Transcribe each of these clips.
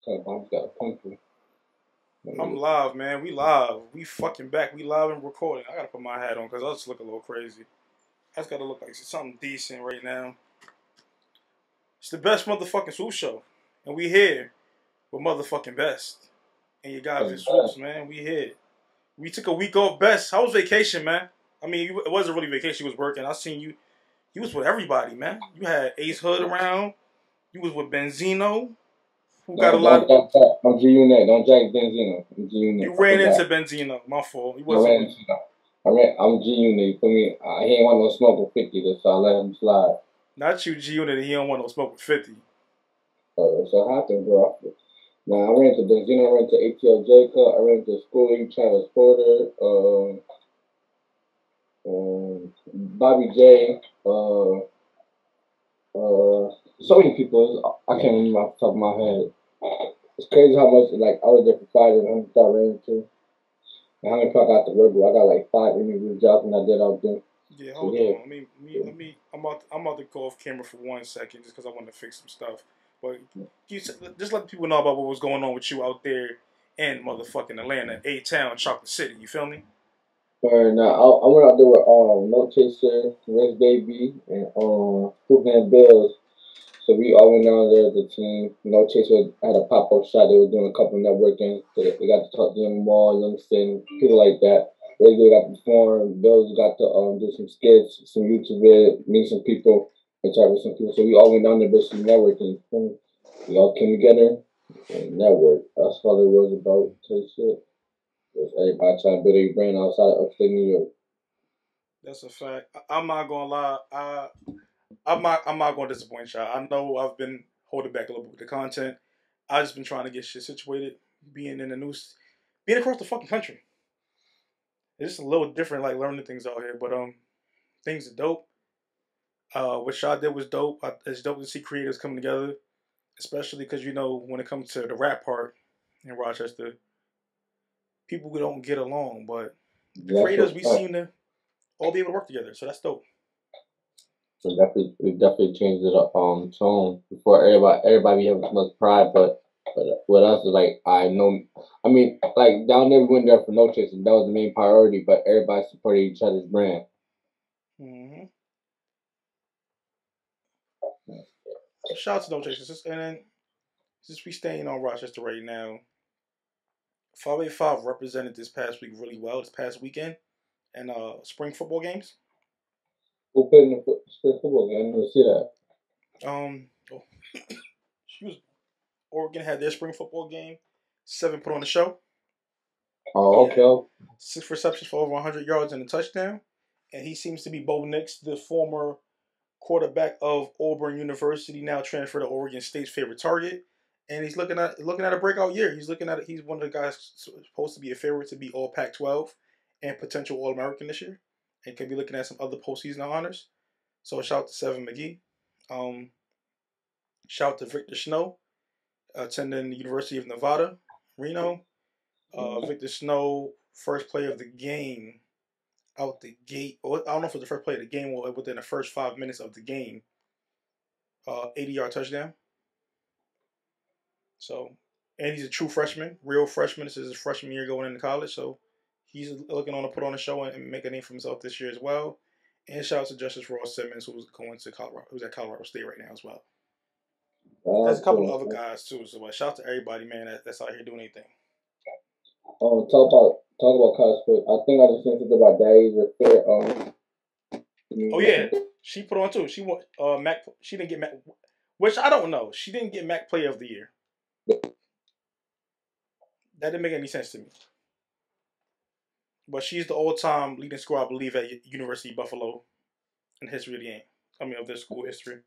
Mom's got a pimple. I'm live, man. We live. We fucking back. We live and recording. I gotta put my hat on because I just look a little crazy. I just gotta look like something decent right now. It's the best motherfucking swoop show. And we here with motherfucking best. And you got Vince Swoops, man. We here. We took a week off. Best. How was vacation, man? I mean, it wasn't really vacation. You was working. I seen you. You was with everybody, man. You had Ace Hood around. You was with Benzino, who got a Don't lot. jack that. I'm G Unit. Don't jack Benzino. I'm G Unit. You I ran into forgot. Benzino. My fault. He I wasn't ran with. into him. I'm G Unit. You feel me? He ain't want no smoke with 50, so I let him slide. Not you, G Unit. He don't want no smoke with 50. So it happened, bro. Now I ran to Benzino. I ran to ATL Jacob. I ran to Schooling, Travis Porter, Bobby J. So many people. I can't remember off the top of my head. It's crazy how much like I was there for 5 and how many I ran into. And how many people I got to work with. I got like 5 interview jobs when I did out there. Yeah, So hold yeah. on. Let me. I'm about to go off camera for 1 second just because I want to fix some stuff. But just let people know about what was going on with you out there in motherfucking Atlanta, A Town, Chocolate City. You feel me? Or now I went out there with No Chaser, Rich Baby, and Hoopin' Bills. So we all went down there as a team. No Chaser had a pop up shop. They were doing a couple networking. So they got to talk to Young Mall, Youngster, people like that. Rich got to perform. Bills got to do some skits, some YouTube vid, meet some people, and chat with some people. So we all went down there basically networking. We all came together and network. That's all it was about. Take shit. Just everybody trying to build a brand outside of upstate New York. That's a fact. I'm not gonna lie. I'm not gonna disappoint y'all. I know I've been holding back a little bit with the content. I just been trying to get shit situated, being in the news, being across the fucking country. It's just a little different, like learning things out here. But things are dope. What y'all did was dope. It's dope to see creators come together, especially because when it comes to the rap part in Rochester, people don't get along, but the That's creators what's we up. seem to all be able to work together. So that's dope. We definitely changed it up tone before everybody be having too much pride, but with us is like I know I mean like down there we went there for no chase and that was the main priority, but everybody supported each other's brand. Mm-hmm. So shout out to No Chasers. And then since we staying on Rochester right now, 585 represented this past week really well. This past weekend and spring football games. Who put in the spring football game? I didn't see that. Oh, excuse me. Oregon had their spring football game. Seven put on the show. He Oh, had okay. 6 receptions for over 100 yards and a touchdown. And he seems to be Bo Nix, the former quarterback of Auburn University, now transferred to Oregon State's favorite target. And he's looking at a breakout year. He's one of the guys supposed to be a favorite to be All Pac-12 and potential All American this year, and could be looking at some other postseason honors. So shout out to Seven McGee. Um, Shout out to Victor Snow, attending the University of Nevada, Reno. Victor Snow, first play of the game, out the gate. Or I don't know if it was the first play of the game or within the first 5 minutes of the game. 80-yard touchdown. So, and he's a true freshman, real freshman. This is his freshman year going into college. So, he's looking on to put on a show and make a name for himself this year as well. And shout out to Justice Ross Simmons, who's going to Colorado, who's at Colorado State right now as well. There's a couple of other guys too. So, shout out to everybody, man, that's out here doing anything. Talk about college sports. I think I just seen something about Daddy's Fair. Oh yeah, she put on too. She won Mac. She didn't get Mac, which I don't know. She didn't get Mac Player of the Year. That didn't make any sense to me. But she's the all-time leading scorer, I believe, at University of Buffalo in history of the game. I mean, of their school history.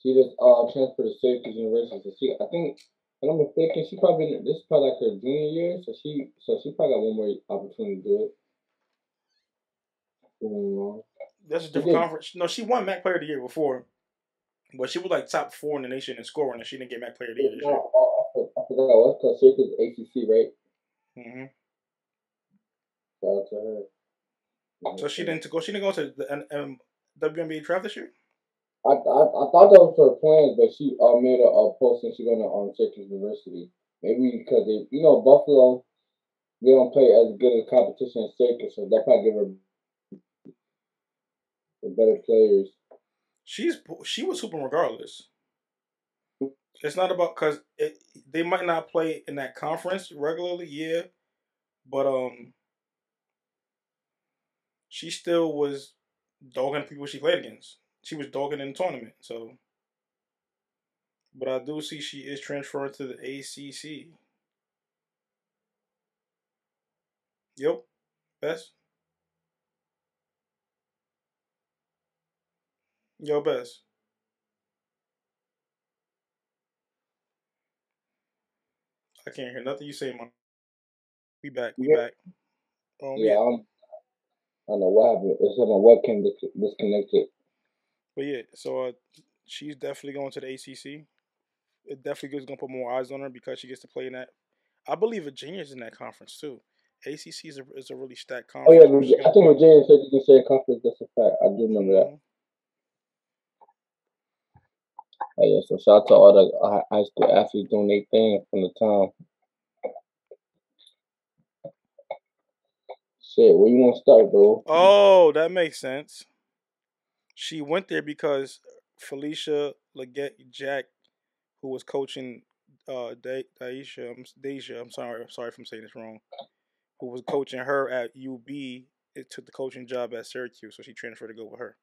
She just transferred to Syracuse University. So I think, if I'm not mistaken, this is probably like her junior year. So she probably got one more opportunity to do it. Mm, That's a She different did. conference. No, she won Mac Player of the Year before, but she was like top four in the nation in scoring, and she didn't get Mac Player of the Year this year. I forgot what's called Syracuse ACC, right? Mm-hmm. Shout out to her. So she didn't go. She didn't go to the WNBA draft this year. I thought that was her plans, but she made a post and she's gonna Syracuse University. Maybe because Buffalo they don't play as good as competition as Syracuse, so they probably give her the better players. She was hooping regardless. It's not about because they might not play in that conference regularly, yeah, but she still was dogging people she played against. She was dogging in the tournament. So, but I do see she is transferring to the ACC. Yep, best. Yo, best. I can't hear nothing you say, man. We back. We Yeah, back. yeah. Yeah, I don't know what happened. It's on my webcam disconnected. but yeah. So she's definitely going to the ACC. It definitely is going to put more eyes on her because she gets to play in that. I believe Virginia's in that conference too. ACC is a really stacked Oh yeah, conference where she's going I to think play. Virginia said you can say conference. That's a fact. I do remember that. Mm-hmm. Oh yeah, so shout out to all the high school athletes doing their thing from the town. Shit, where you want to start, bro? Oh, that makes sense. She went there because Felicia Leggett Jack, who was coaching Deja, I'm sorry if I'm saying this wrong, who was coaching her at UB, it took the coaching job at Syracuse, so she transferred to go with her.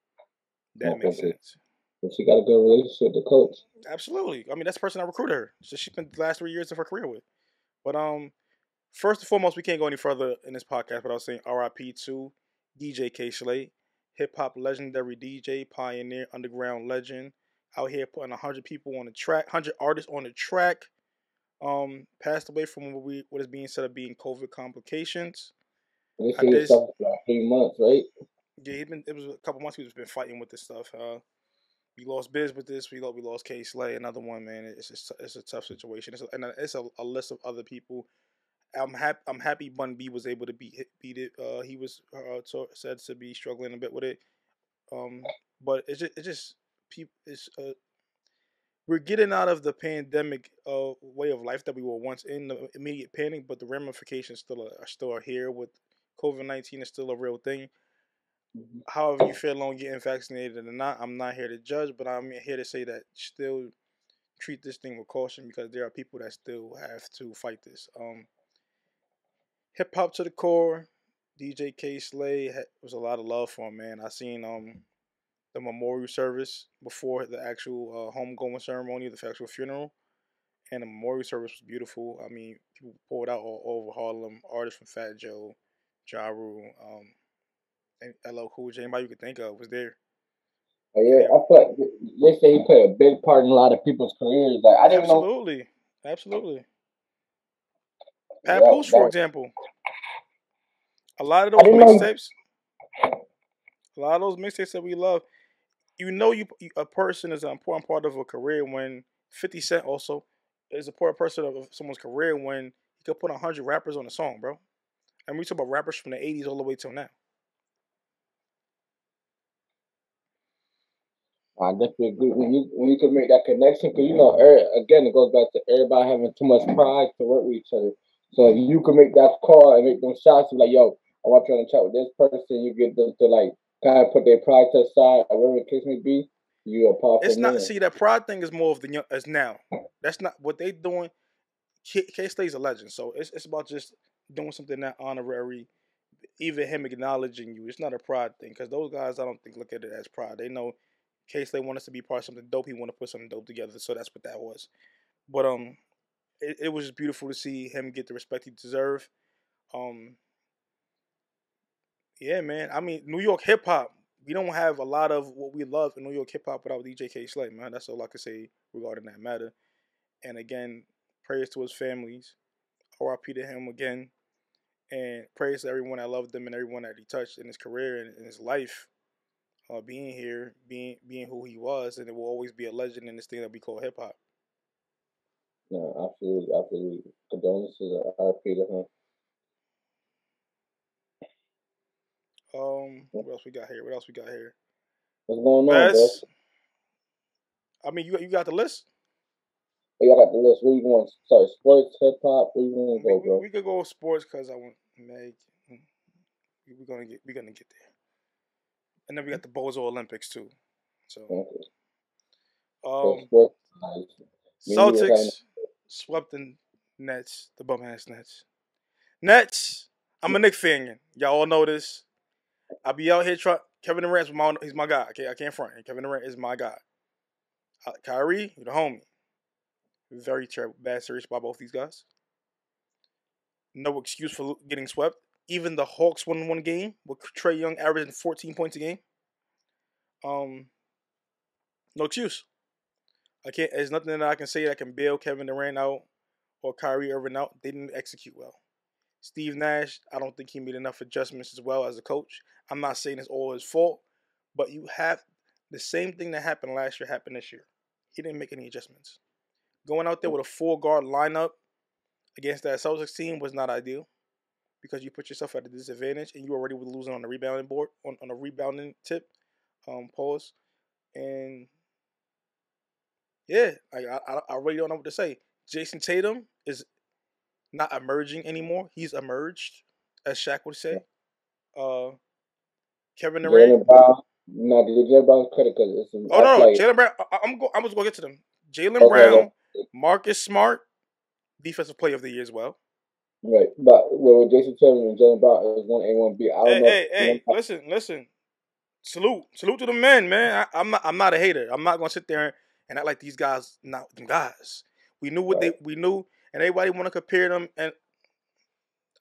That Okay, makes so sense. she got a good relationship with the coach. Absolutely. I mean, that's the person I recruited her. So she spent the last 3 years of her career with. But first and foremost, we can't go any further in this podcast without saying RIP to DJ K Slate, hip hop legendary DJ, pioneer, underground legend, out here putting 100 people on the track, 100 artists on the track. Passed away from what is being said of being COVID complications. They I say did. it's stuff for like 3 months, right? Yeah, it was a couple months. He's been fighting with this stuff. We lost Biz with this. We lost K Slay, another one. Man, it's a tough situation. It's a list of other people. I'm happy Bun B was able to beat it. He was said to be struggling a bit with it. Um, but it's just people. We're getting out of the pandemic way of life that we were once in, the immediate panic, but the ramifications still are here. With COVID-19 is still a real thing. Mm-hmm. However you feel on getting vaccinated or not, I'm not here to judge, but I'm here to say that still treat this thing with caution because there are people that still have to fight this. Hip hop to the core. DJ K Slay was a lot of love for him, man. I seen the memorial service before the actual homegoing ceremony, the actual funeral, and the memorial service was beautiful. I mean, people poured out all over Harlem. Artists from Fat Joe, Ja Rule, and LL Cool J, anybody you could think of was there, and Yeah, they I feel like they say he played a big part in a lot of people's careers. Like I didn't even know. absolutely, absolutely. Yeah, Papoose, for example, a lot of I those didn't know. mixtapes, a lot of those mixtapes that we love, a person is an important part of a career when 50 Cent also is an important person of someone's career when he could put 100 rappers on a song, bro. And we talk about rappers from the 80s all the way till now. I definitely agree when you can make that connection because again it goes back to everybody having too much pride to work with each other. So if you can make that call and make them shots, like yo, I want you on the chat with this person, you get them to like kind of put their pride to the side, or whatever the case may be. You're a powerful It's not, man. see, that pride thing is more of the young as now. That's not what they doing. K Slay's a legend, so it's about just doing something that honorary. Even him acknowledging you, it's not a pride thing because those guys I don't think look at it as pride. They know K Slay want us to be part of something dope. He want to put something dope together, so that's what that was. But it was just beautiful to see him get the respect he deserved. Um, yeah, man. I mean, New York hip hop. We don't have a lot of what we love in New York hip hop without DJ K Slay, man. That's all I can say regarding that matter. And again, prayers to his families. RIP to him again. And praise to everyone that loved him and everyone that he touched in his career and in his life. Being here, being who he was, and it will always be a legend in this thing that we call hip hop. No, absolutely, absolutely. Condolences are RP to him. What else we got here? What else we got here? What's going on, bro? Best. I mean, you got the list. Oh, y'all got the list. Where you going? Sorry, sports, hip hop. Where you going to go, bro? We could go with sports because I want Meg. We're gonna get there, and then we got the Bozo Olympics too. So, Okay. So um, sports. Me and you was having. Celtics swept the Nets, the bum ass Nets. Nets. I'm a Knick fan. Y'all all know this. I be out here trying. Kevin Durant he's my guy. I can't front. Kevin Durant is my guy. Kyrie, you the homie. Very terrible, bad series by both these guys. No excuse for getting swept. Even the Hawks won one game with Trae Young averaging 14 points a game. No excuse. I can't. There's nothing that I can say that can bail Kevin Durant out or Kyrie Irving out. They didn't execute well. Steve Nash, I don't think he made enough adjustments as well as a coach. I'm not saying it's all his fault, but you have the same thing that happened last year happened this year. He didn't make any adjustments. Going out there with a 4-guard lineup against that Celtics team was not ideal because you put yourself at a disadvantage and you already were losing on the rebounding board, on a rebounding tip, pause. And yeah, I really don't know what to say. Jason Tatum is not emerging anymore. He's emerged, as Shaq would say. Kevin Durant. Jaylen Brown. No, Jaylen Brown credit because it's. Oh no, Jaylen Brown. I'm just gonna get to them. Jaylen Brown, Marcus Smart, Defensive Player of the Year as well. Right, but with Jason Tatum and Jaylen Brown is 1A, 1B. I don't know. Hey, listen. Salute to the men, man. I'm not a hater. I'm not gonna sit there and act like these guys not them guys. We knew what we knew, and everybody want to compare them. And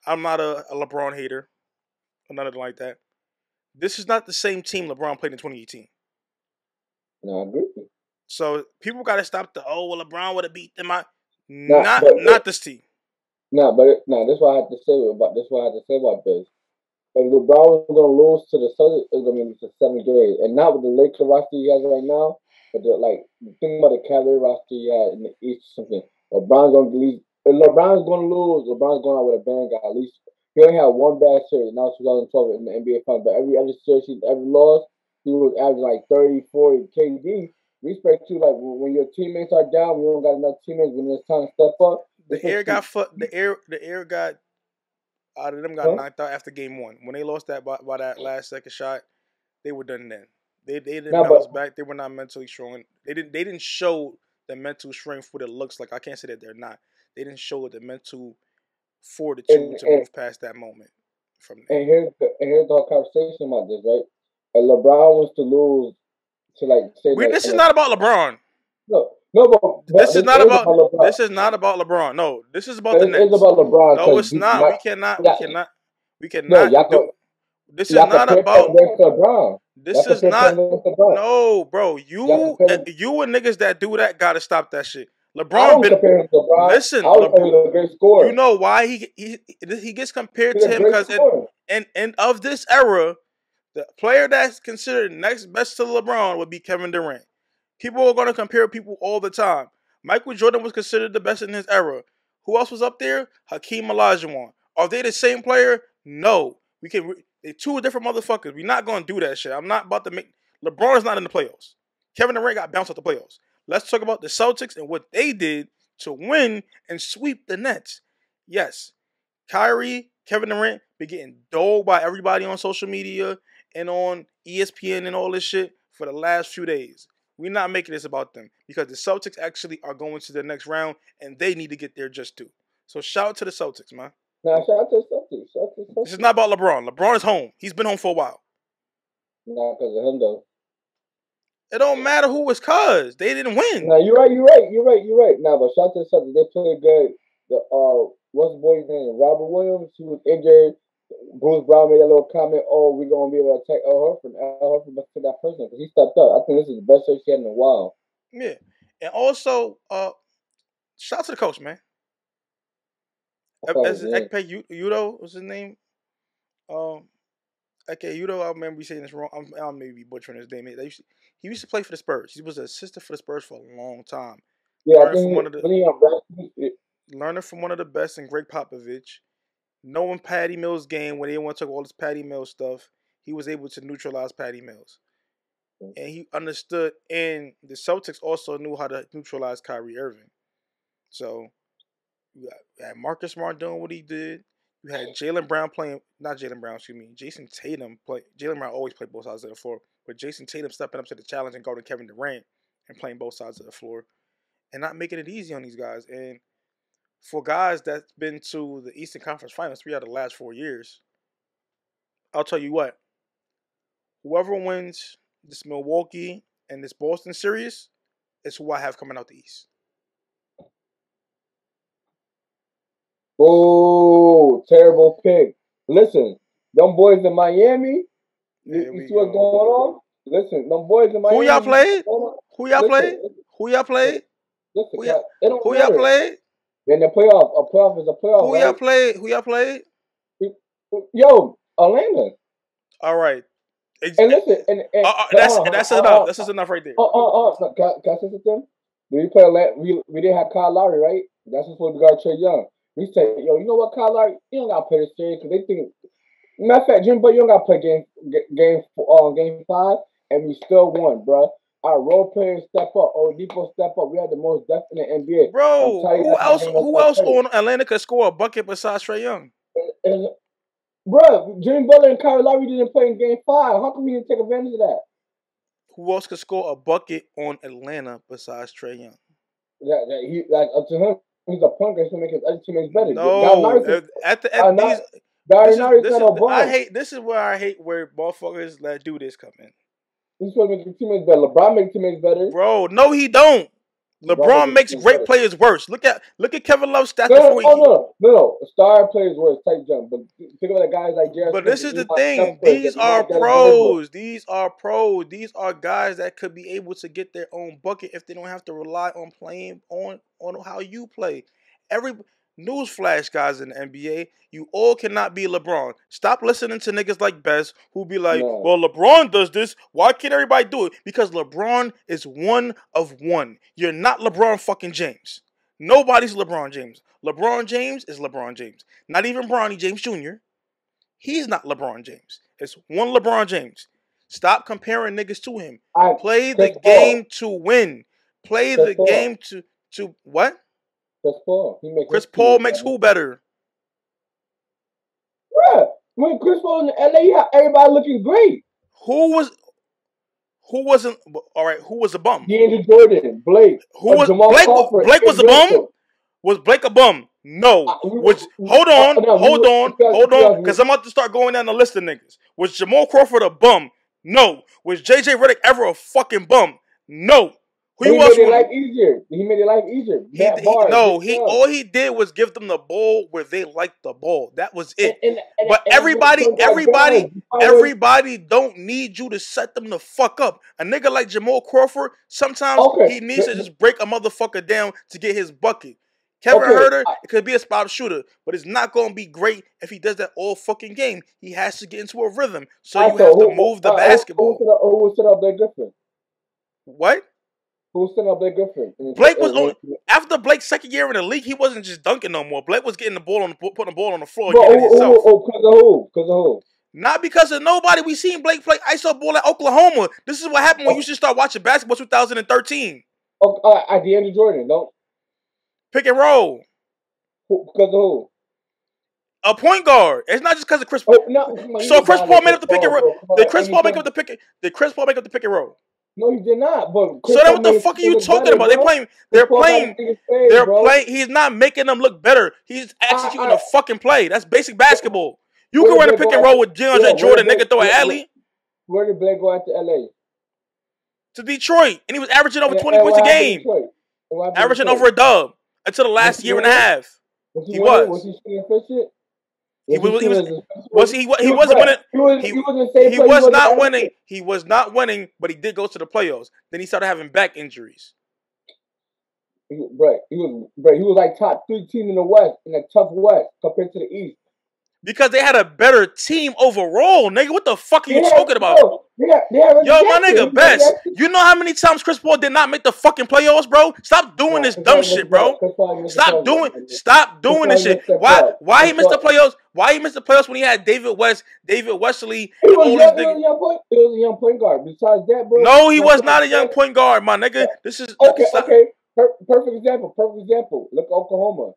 I'm not a LeBron hater or nothing like that. This is not the same team LeBron played in 2018. No, I agree. So people got to stop LeBron would have beat them out. Not this team. That's what I have to say about this. What I have to say about this. If LeBron was going to lose to the Celtics, it's going to be the 7th grade, and not with the Lakers roster he has right now. But think about the Cavalier roster he had in the East. Something LeBron's going to lose. If LeBron's going to lose, LeBron's going out with a bang. At least he only had one bad series, and that was 2012 in the NBA Finals. But every other series he ever lost, he was averaging like 30, 40 KD. Respect to when your teammates are down, you don't got enough teammates. When it's time to step up, the air got out of them got knocked out after game 1. When they lost that by that last second shot, they were done then. They didn't bounce back. They were not mentally strong. They didn't show the mental strength what it looks like. I can't say that they're not. They didn't show the mental fortitude to move past that moment. From there. And here's the whole conversation about this, right? If LeBron was to lose to say this is not about LeBron. No, but this is not about LeBron. This is not about LeBron. No, this is about the Nets. It's about LeBron. No, it's not. We cannot. No, this is not about LeBron. This is not. No, bro. You and niggas that do that gotta stop that shit. LeBron been. Listen, you know why he gets compared to him because in of this era, the player that's considered next best to LeBron would be Kevin Durant. People are going to compare people all the time. Michael Jordan was considered the best in his era. Who else was up there? Hakeem Olajuwon. Are they the same player? No. They're two different motherfuckers. We're not going to do that shit. I'm not about to make... LeBron is not in the playoffs. Kevin Durant got bounced out the playoffs. Let's talk about the Celtics and what they did to win and sweep the Nets. Yes, Kyrie, Kevin Durant been getting dogged by everybody on social media and on ESPN and all this shit for the last few days. We're not making this about them because the Celtics actually are going to the next round and they need to get there just too. So shout out to the Celtics, man. Nah, shout out to the Celtics. This is not about LeBron. LeBron is home. He's been home for a while. Nah, because of him though. It don't matter who was cause. They didn't win. Nah, you're right. Nah, but shout out to the Celtics. They played good. What's the boy's name? Robert Williams. He was injured. Bruce Brown made a little comment, we're going to be able to attack Al Horford must to that person because he stepped up. I think this is the best search he had in a while. Yeah. And also, shout out to the coach, man. Ekpe Udoh was his name. Ekpe Udoh, I remember saying this wrong. I may be butchering his name. He used to play for the Spurs. He was an assistant for the Spurs for a long time. Yeah, learning from one of the best in Greg Popovich. Knowing Patty Mills' game when they want to talk all this Patty Mills stuff, he was able to neutralize Patty Mills. and he understood. And the Celtics also knew how to neutralize Kyrie Irving. So you had Marcus Smart doing what he did. You had Jaylen Brown playing, not Jaylen Brown, excuse me, Jason Tatum play. Jaylen Brown always played both sides of the floor, but Jason Tatum stepping up to the challenge and guarding Kevin Durant and playing both sides of the floor and not making it easy on these guys. And for guys that's been to the Eastern Conference Finals 3 out of the last 4 years, I'll tell you what, whoever wins this Milwaukee and this Boston series is who I have coming out the East. Oh, terrible pick. Listen, them boys in Miami, you see what's going on? Listen, them boys in Miami. Who y'all played? Who y'all played? Who y'all played? Listen, who y'all played? In the playoff, a playoff is a playoff. Who y'all played? Who y'all played? Yo, Atlanta. All right. And listen, that's enough. This is enough right there. Can I say something? We play Atlanta. We didn't have Kyle Lowry, right? That's supposed to guard Trae Young. We say, yo, you know what, Kyle Lowry, you don't gotta play this series because they think. Matter of fact, Jim, but you don't gotta play game 5, and we still won, bro. Our role players step up. Oladipo step up. We had the most depth in the NBA. Bro, who else on Atlanta could score a bucket besides Trae Young? Bro, Jimmy Butler and Kyle Lowry didn't play in game 5. How come we didn't take advantage of that? Who else could score a bucket on Atlanta besides Trae Young? Up to him, he's a punk that's gonna make his other teammates better. No, this is where I hate where motherfuckers that do this come in. He's supposed to make his teammates better. LeBron makes teammates better. Bro, no, he don't. LeBron makes great players worse. Look at Kevin Love's stats before he. No. Star players worse. Tight jump. But think about the guys like Jared. But this is the thing. These are pros. These are pros. These are guys that could be able to get their own bucket if they don't have to rely on playing on how you play. Newsflash, guys in the NBA, you all cannot be LeBron. Stop listening to niggas like Bez who be like, well, LeBron does this. Why can't everybody do it? Because LeBron is one of one. You're not LeBron fucking James. Nobody's LeBron James. LeBron James is LeBron James. Not even Bronny James Jr. He's not LeBron James. It's one LeBron James. Stop comparing niggas to him. Play the game to win. Play the game to what? Chris Paul makes who better? Bruh, when Chris Paul in LA, everybody looking great. Who wasn't? All right, who was a bum? DeAndre Jordan, Blake. Blake was a bum? Was Blake a bum? No. Hold on, because I'm about to start going down the list of niggas. Was Jamal Crawford a bum? No. Was JJ Redick ever a fucking bum? No. He made it life easier. He made it life easier. All he did was give them the ball where they liked the ball. That was it. But everybody don't need you to set them the fuck up. A nigga like Jamal Crawford, sometimes he needs to just break a motherfucker down to get his bucket. Kevin Huerter, it could be a spot shooter, but it's not going to be great if he does that all fucking game. He has to get into a rhythm, so you have to move the basketball. Who set up Blake Griffin? What? Who set up Blake Griffin? Blake was on after Blake's second year in the league. He wasn't just dunking no more. Blake was getting the ball putting the ball on the floor. Because of who? Not because of nobody. We seen Blake play ISO ball at Oklahoma. This is what happened when you should start watching basketball 2013. DeAndre Jordan, don't pick and roll. Because of who? A point guard. It's not just because of Chris Paul. So Chris Paul made up the pick and roll. Did Chris Paul make up the pick and roll? No, he did not. But so then, what the fuck are you talking about? They're playing. He's not making them look better. He's executing a fucking play. That's basic basketball. You can run a pick and roll with DeAndre Jordan. Nigga, throw an alley. Where did Blake go out to LA? To Detroit, and he was averaging over 20 points a game. Averaging over a dub until the last year and a half. He was. Was he shooting efficient? He wasn't winning. He was not winning. He was not winning, but he did go to the playoffs. Then he started having back injuries. Right. He was like top 3 team in the West, in a tough West compared to the East. Because they had a better team overall, nigga. What the fuck are you talking about? Yo, my nigga, Best. You know how many times Chris Paul did not make the fucking playoffs, bro? Stop doing this dumb shit, bro. Stop doing this shit. Why he missed the playoffs? Why he missed the playoffs when he had David West, David Wesley, He and was all these young, niggas? he was a young point guard. Besides that, bro. No, he was not a young point guard, my nigga. This is Okay. Perfect example. Look at Oklahoma.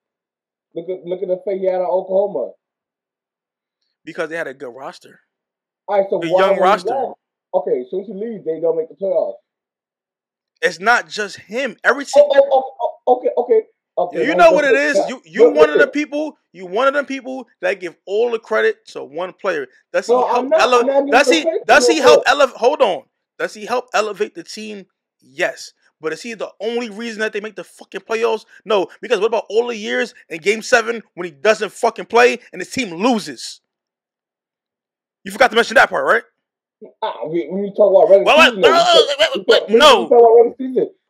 Look at the fate he had on Oklahoma. Because they had a good roster. All right, so A why young roster. Okay, as soon as he leaves, they don't make the playoffs. It's not just him. Every team. Okay. You know what it is. You one of the people. You one of them people that give all the credit to one player. Does he help elevate? Does he help elevate? Hold on. Does he help elevate the team? Yes. But is he the only reason that they make the fucking playoffs? No. Because what about all the years in Game 7 when he doesn't fucking play and his team loses? You forgot to mention that part, right? When you talk about regular season, no.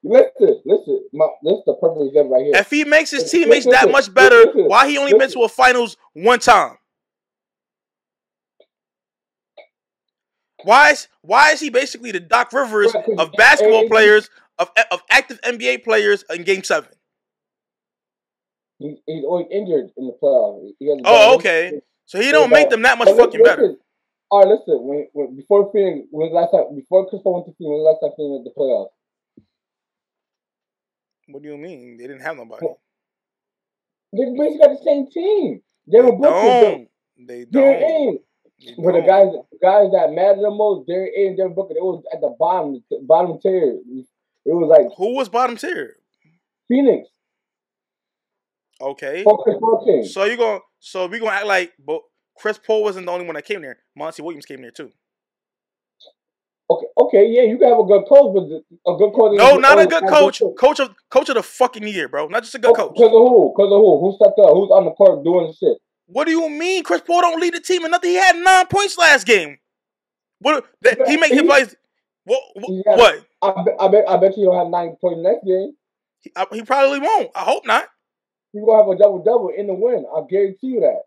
Listen. This is the perfect example right here. If he makes his teammates that much better, why he only been to a finals one time? Why is he basically the Doc Rivers of basketball players, of active NBA players in Game 7? He's always injured in the playoffs. Oh, okay. So he don't make them that much fucking better. All right, listen. Before Chris Paul went to Phoenix, when was the last time Phoenix made the playoffs? What do you mean? They didn't have nobody. They basically got the same team. They don't. But the guys that mattered the most, Derrick A and Devin Booker, it was at the bottom tier. It was like, who was bottom tier? Phoenix. Okay. So we gonna act like, but Chris Paul wasn't the only one that came there. Monty Williams came there too. Okay, yeah, you can have a good coach, but a good coach. No, not a good coach. Coach of the fucking year, bro. Not just a good coach. Because of who? Who stepped up? Who's on the court doing shit? What do you mean? Chris Paul don't lead the team and nothing. He had 9 points last game. What? He make him plays. What? I bet you don't have 9 points next game. He probably won't. I hope not. He's gonna have a double in the win. I guarantee you that.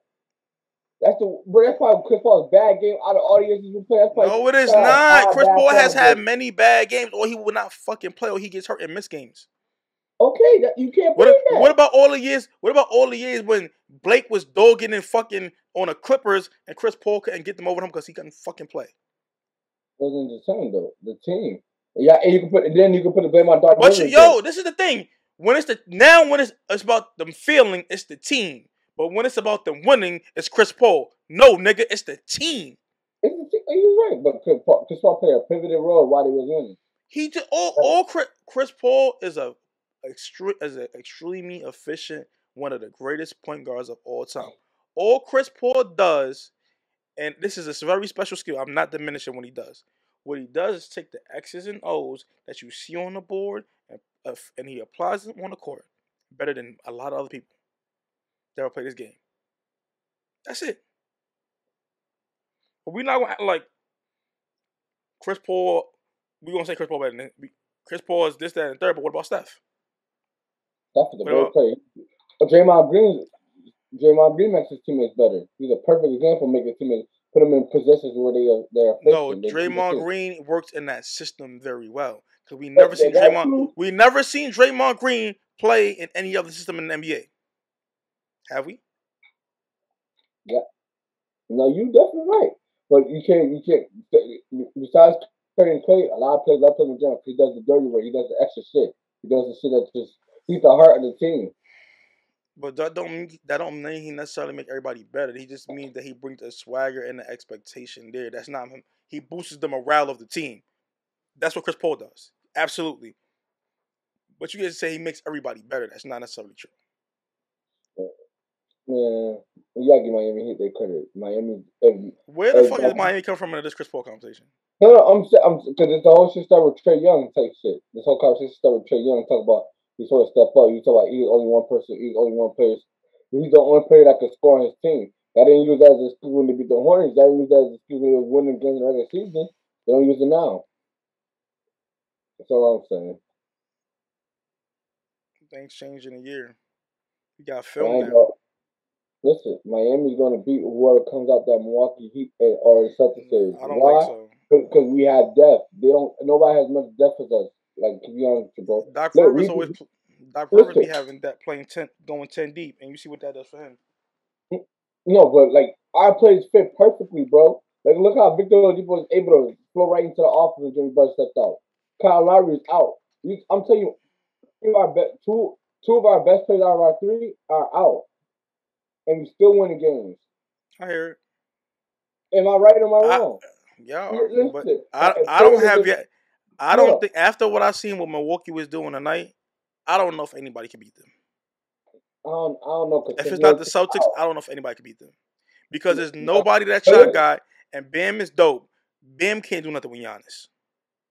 That's probably Chris Paul's bad game out of all the years he's been playing. No, it is not. Chris Paul has had many bad games, or he will not fucking play, or he gets hurt and miss games. Okay, you can't play that. What about all the years? What about all the years when Blake was dogging and fucking on the Clippers, and Chris Paul couldn't get them over him because he couldn't fucking play? It wasn't the team though. The team. Yeah, and you can put the blame on Doc Rivers. But this is the thing. When it's about them feeling, it's the team. But when it's about them winning, it's Chris Paul. No, nigga, it's the team. You're right, but Chris Paul played a pivotal role while he was winning. Chris Paul is an extremely efficient, one of the greatest point guards of all time. All Chris Paul does, and this is a very special skill. I'm not diminishing what he does. What he does is take the X's and O's that you see on the board, and he applies them on the court better than a lot of other people that ever play this game. That's it. But we're not gonna act like Chris Paul. We're gonna say Chris Paul better than Chris Paul is this, that, and third. But what about Steph? Steph is a great player. But Draymond Green makes his teammates better. He's a perfect example of making teammates, put them in positions where they are. No, Draymond Green works in that system very well. Because we never seen Draymond. We never seen Draymond Green play in any other system in the NBA. Have we? Yeah. No, you definitely right. But you can't. Besides Curry and Clay, a lot of players love playing with Draymond. He does the dirty work. He does the extra shit. He does the shit that he's the heart of the team. But that don't mean he necessarily make everybody better. He just means that he brings the swagger and the expectation there. That's not him. He boosts the morale of the team. That's what Chris Paul does. Absolutely. But you guys say he makes everybody better. That's not necessarily true. Man, you gotta give Miami their credit. Where the fuck did Miami come from in this Chris Paul conversation? No, I'm because the whole shit started with Trae Young type shit. This whole conversation started with Trae Young talk about he's supposed to step up. You talk about he's only one person. He's only one player. He's the only player that can score on his team. That didn't use that as an excuse when they beat the Hornets. That used that as an excuse when they was winning games in the regular season. They don't use it now. That's all I'm saying. Things change in a year. You got film now. Listen, Miami's going to beat whoever comes out that Milwaukee Heat or the Celtics series. I don't think so. Because we have depth. Nobody has much depth as us. Like, to be honest with you, bro. Doc Rivers be having that going 10 deep, and you see what that does for him. No, but like our players fit perfectly, bro. Like look how Victor Oladipo was able to flow right into the offense when Jimmy Butler stepped out. Kyle Lowry is out. I'm telling you, two of our best players out of our three are out, and we still winning games. I hear it. Am I right or am I I wrong? yeah, but Listen, I don't Tatum is have just yet. I don't no. think after what I seen what Milwaukee was doing tonight, I don't know if anybody can beat them. I don't know because If it's not the Milton's Celtics, out. I don't know if anybody can beat them because there's No, nobody that but shot guy, and Bam is dope. Bam can't do nothing with Giannis.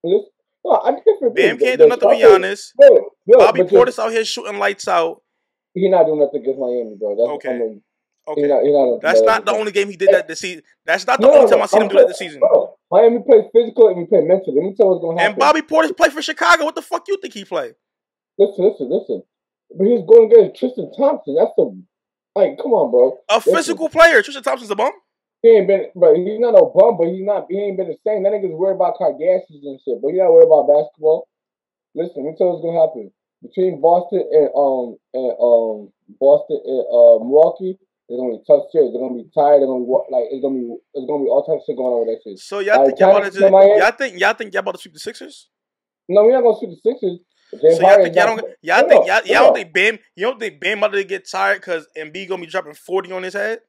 listen, no, I disagree. Bam can't do The nothing with Celtics, Giannis. good, Bobby but just Portis out here shooting lights out. he's not doing nothing against Miami, bro. That's I Okay, mean, okay. he's not doing That's that not every the game. only game he did that this season. That's not the No, only no, time no. I seen him do that this season. Bro, Miami plays physical and we play mentally. Let me tell you what's gonna And happen. Bobby Portis played for Chicago. What the fuck you think he played? Listen. But he's going against Tristan Thompson. That's the like, come on, bro. A Listen, physical player. Tristan Thompson's a bum. he ain't been, bro. He's not no bum, but he's not. He ain't been the same. That nigga's worried about Kardashians and shit, but he's not worried about basketball. Listen, let me tell you what's gonna happen between Boston and Milwaukee. It's gonna be tough series. They're gonna be tired. They're gonna be like it's gonna be all types of shit going on with that shit. So y'all By the think y'all time about they to play Miami, y'all think y'all about to sweep the Sixers? no, we're not gonna shoot the Sixers. James So y'all Harden think is not. y'all don't think Bam about to get tired because Embiid gonna be dropping 40 on his head?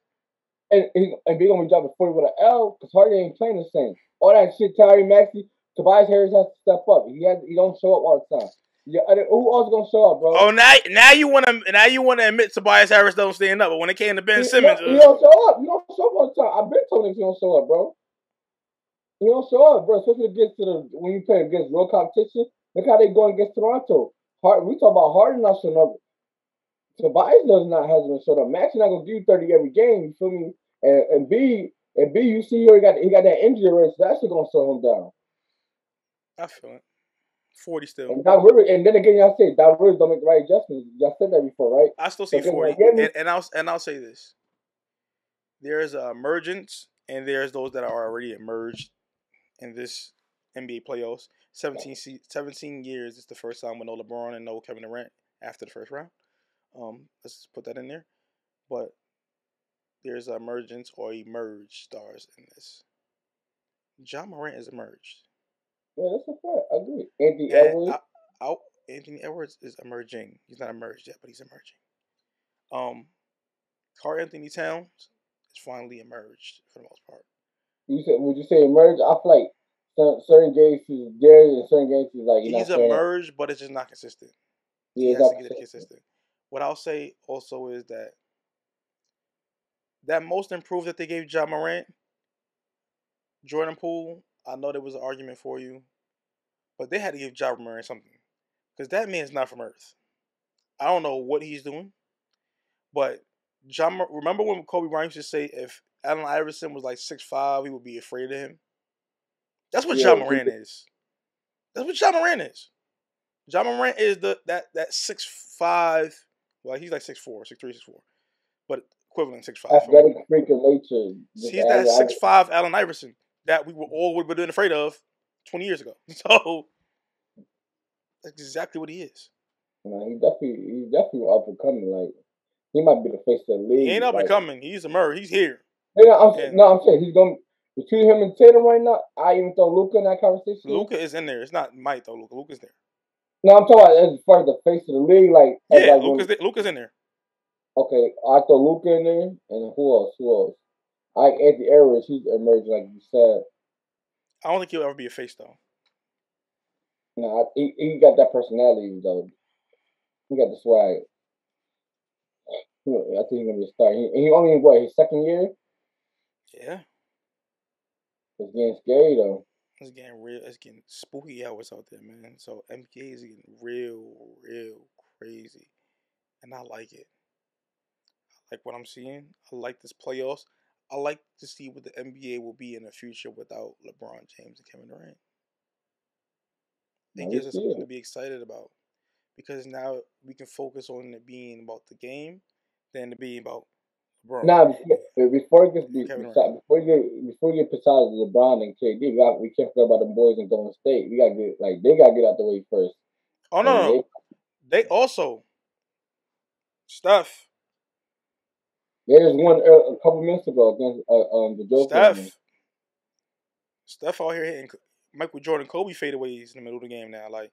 And they gonna be dropping 40 with an L because Harden ain't playing the same. All that shit, Tyree Maxey, Tobias Harris has to step up. He don't show up all the time. Yeah, who else gonna show up, bro? Oh, now you wanna admit Tobias Harris don't stand up, but when it came to Ben Simmons, He don't show up. You don't show up all the time. I've been told him he don't show up, bro. He don't show up, bro. Especially against when you play against real competition. Look how they going against Toronto. We talk about Harden not showing up. Tobias hasn't been showing up. Max not gonna give you 30 every game. You feel me? And B, you see here he got that injury risk. That's gonna slow him down. I feel it. 40 still. And Doc Rivers, and then again, y'all say Doc Rivers don't make the right adjustments. Y'all said that before, right? I still So see again, 40, Miami, and I'll say this: there's emergence, and there's those that are already emerged in this NBA playoffs. 17 years is the first time with no LeBron and no Kevin Durant after the first round. Let's put that in there. But there's emergence or emerged stars in this. Ja Morant is emerged. yeah, that's a fact. I agree. Anthony And Edwards, Anthony Edwards is emerging. He's not emerged yet, but he's emerging. Karl Anthony Towns is finally emerged for the most part. would you say emerge? I feel like certain games he's there and certain games he's like you're He's not showing up. emerged, but it's just not consistent. Yeah, He it's has not to get it consistent. consistent. What I'll say also is that most improved that they gave Ja Morant, Jordan Poole, I know there was an argument for you, but they had to give Ja Morant something. Because that man's not from Earth. I don't know what he's doing, but remember when Kobe Bryant used to say if Allen Iverson was like 6'5", he would be afraid of him? That's what Ja Yeah, Morant is. That's what Ja Morant is. Ja Morant is that 6'5", well, he's like 6'4", 6'3", 6'4", but equivalent 6'5". athletic freak of nature. Just He's that 6'5" Allen Iverson that we were all would have been afraid of 20 years ago. So that's exactly what he is. he's definitely up and coming. Like he might be the face of the He league. ain't up and Like coming. He's emerged. He's here. And I'm saying he's gonna between him and Tatum right now. I even throw Luka in that conversation. Luka is in there. It's not Mike though. Luka's there. No, I'm talking about as far as the face of the league. Like as Yeah, like when Luka's in there. okay, I throw Luka in there, and who else? Who else? I like Anthony Edwards. He's emerged, like you said. I don't think he'll ever be a face though. No, he got that personality though. He got the swag. I think he's gonna be a star. He only in what his second year. Yeah, It's getting scary though. it's getting real. It's getting spooky hours out there, man. So NBA is getting real crazy, and I like it. I like what I'm seeing. I like this playoffs. I like to see what the NBA will be in the future without LeBron James and Kevin Durant. It Now we gives us see something to it. be excited about because now we can focus on it being about the game than to be about LeBron Now before it gets and Kevin Durant. before you get besides LeBron and KD, we can't forget about the boys in Golden State. We gotta get they gotta get out the way first. Oh no, And no, they also Steph. There's one a couple minutes ago against the Joker. Steph out here hitting Michael Jordan, Kobe fadeaways in the middle of the game now. Like,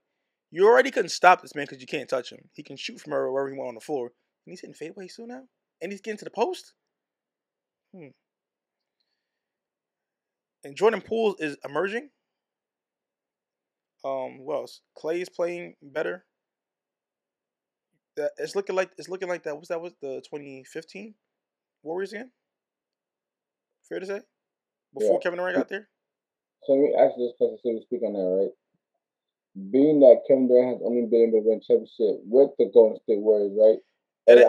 you already couldn't stop this man because you can't touch him. He can shoot from wherever he want on the floor, and he's hitting fadeaways too now, and he's getting to the post. And Jordan Poole is emerging. What else? Clay is playing better. That it's looking like that. Was the 2015 Warriors again? Fair to say, before Kevin Durant got there. So let me ask you this question so we speak on that, right? Being that Kevin Durant has only been able to win championship with the Golden State Warriors, right? And I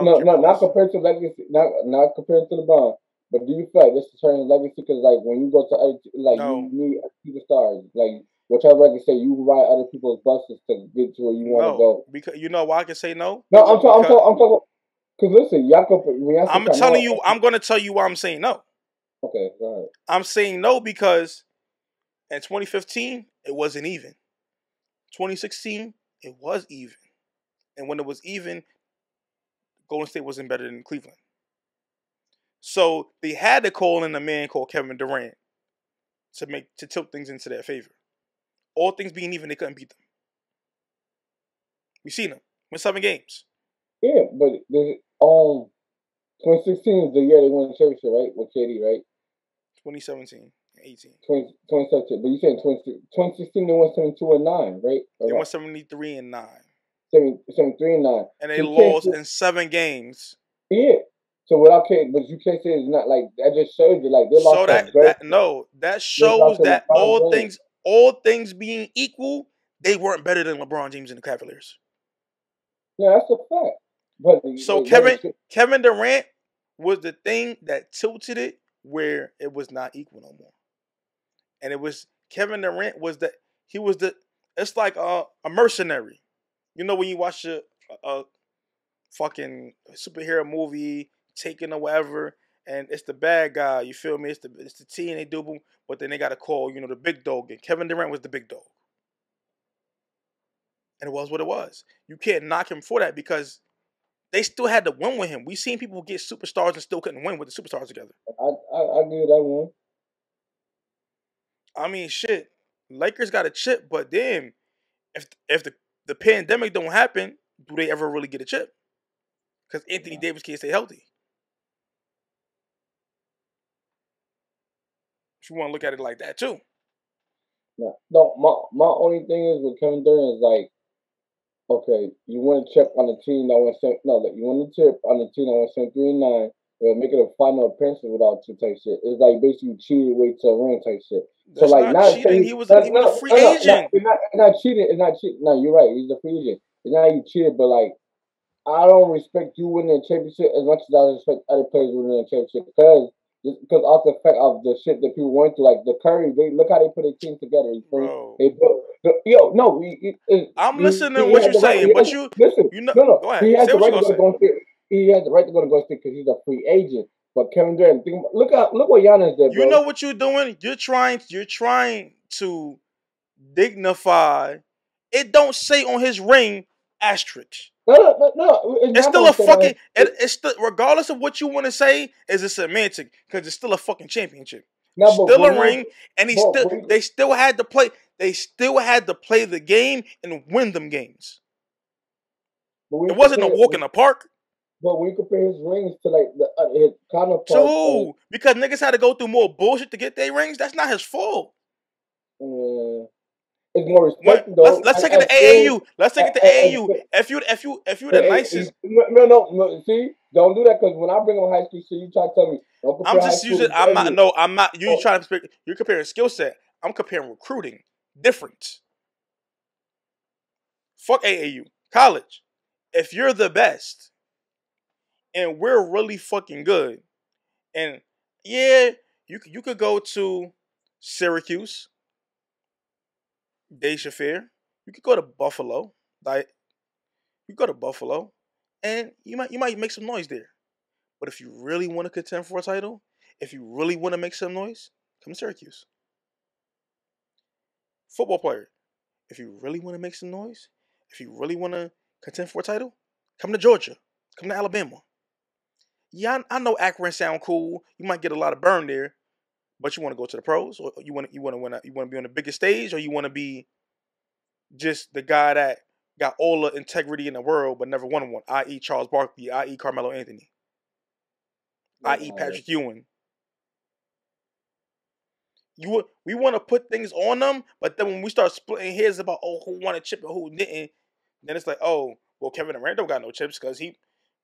know, not compared to legacy, not compared to LeBron, but do you feel like this is turning legacy? Because like when you go to other, you need superstars, like whichever I can say, you ride other people's buses to get to where you want to go. Because you know why I can say no. No, I'm talking. Because listen, I'm telling you, I'm going to tell you why I'm saying no. Okay, go ahead. I'm saying no because in 2015 it wasn't even. 2016 it was even, and when it was even, Golden State wasn't better than Cleveland. So they had to call in a man called Kevin Durant to tilt things into their favor. All things being even, they couldn't beat them. We seen them win 7 games. Yeah, but 2016 is the year they won the championship, right? With KD, right? 2017, 18. 2017, but you said 2016 they won 72-9, right? They won 73-9. 73-9. And they lost in 7 games. Yeah. So what but you can't say it's not like that. Just shows you like they lost. So that shows that all things being equal, they weren't better than LeBron James and the Cavaliers. Yeah, that's a fact. But so Kevin Durant was the thing that tilted it where it was not equal no more. And it was Kevin Durant it's like a mercenary. You know when you watch a fucking superhero movie, Taken or whatever, and it's the bad guy, you feel me? It's the T and they double, but then they got to call, the big dog. And Kevin Durant was the big dog. And it was what it was. You can't knock him for that because they still had to win with him. We seen people get superstars and still couldn't win with the superstars together. I give that one. I mean, shit. Lakers got a chip, but then if the pandemic don't happen, do they ever really get a chip? Because Anthony Davis can't stay healthy. If you want to look at it like that too. No, my only thing is with Kevin Durant is like, okay, you win a chip on the team that went you win a chip on the team that went 73-9. They'll make it a final appearance without two type shit. It's like basically cheated way to a ring type shit. That's so like not cheating. He was a free agent. It's not cheating. It's not cheating. No, you're right. He's a free agent. It's not you cheated, but like I don't respect you winning a championship as much as I respect other players winning a championship because off the fact of the shit that people went through, like the Curry, they look how they put a team together. I'm listening to what you're saying, but listen. No, go ahead. He has the right to go to Golden State. He has the right to go to Golden State because he's a free agent. But Kevin Durant, look what Giannis did, bro. You know what you're doing? You're trying to dignify. It don't say on his ring asterisk. No. It's still a fucking. It's still, regardless of what you want to say, is a semantic because it's still a fucking championship. No, still a ring, and they still had to play. They still had to play the game and win them games. It wasn't a walk in the park. But when you compare his rings to like his counterparts, to who? Because niggas had to go through more bullshit to get their rings. That's not his fault. It's more respect though. Let's take it to AAU. Let's take it to AAU. If you the nicest. No. See, don't do that because when I bring up high school shit, you try to tell me. I'm just using. I'm not. No, I'm not. You trying to? You're comparing skill set. I'm comparing recruiting. Different. Fuck AAU. College. If you're the best, and we're really fucking good, and yeah, you could go to Syracuse. Deja Fair. You could go to Buffalo. Like you go to Buffalo, and you might make some noise there. But if you really want to contend for a title, if you really want to make some noise, come to Syracuse. Football player. If you really want to make some noise, if you really want to contend for a title, come to Georgia. Come to Alabama. yeah, I know Akron sound cool. You might get a lot of burn there, but you want to go to the pros, or you want to win. You want to be on the biggest stage, or you want to be just the guy that got all the integrity in the world but never won one, i.e. Charles Barkley, i.e. Carmelo Anthony, i.e. Patrick Ewing. We want to put things on them, but then when we start splitting hairs about who won a chip and who didn't, then it's like, oh, well, Kevin Durant don't got no chips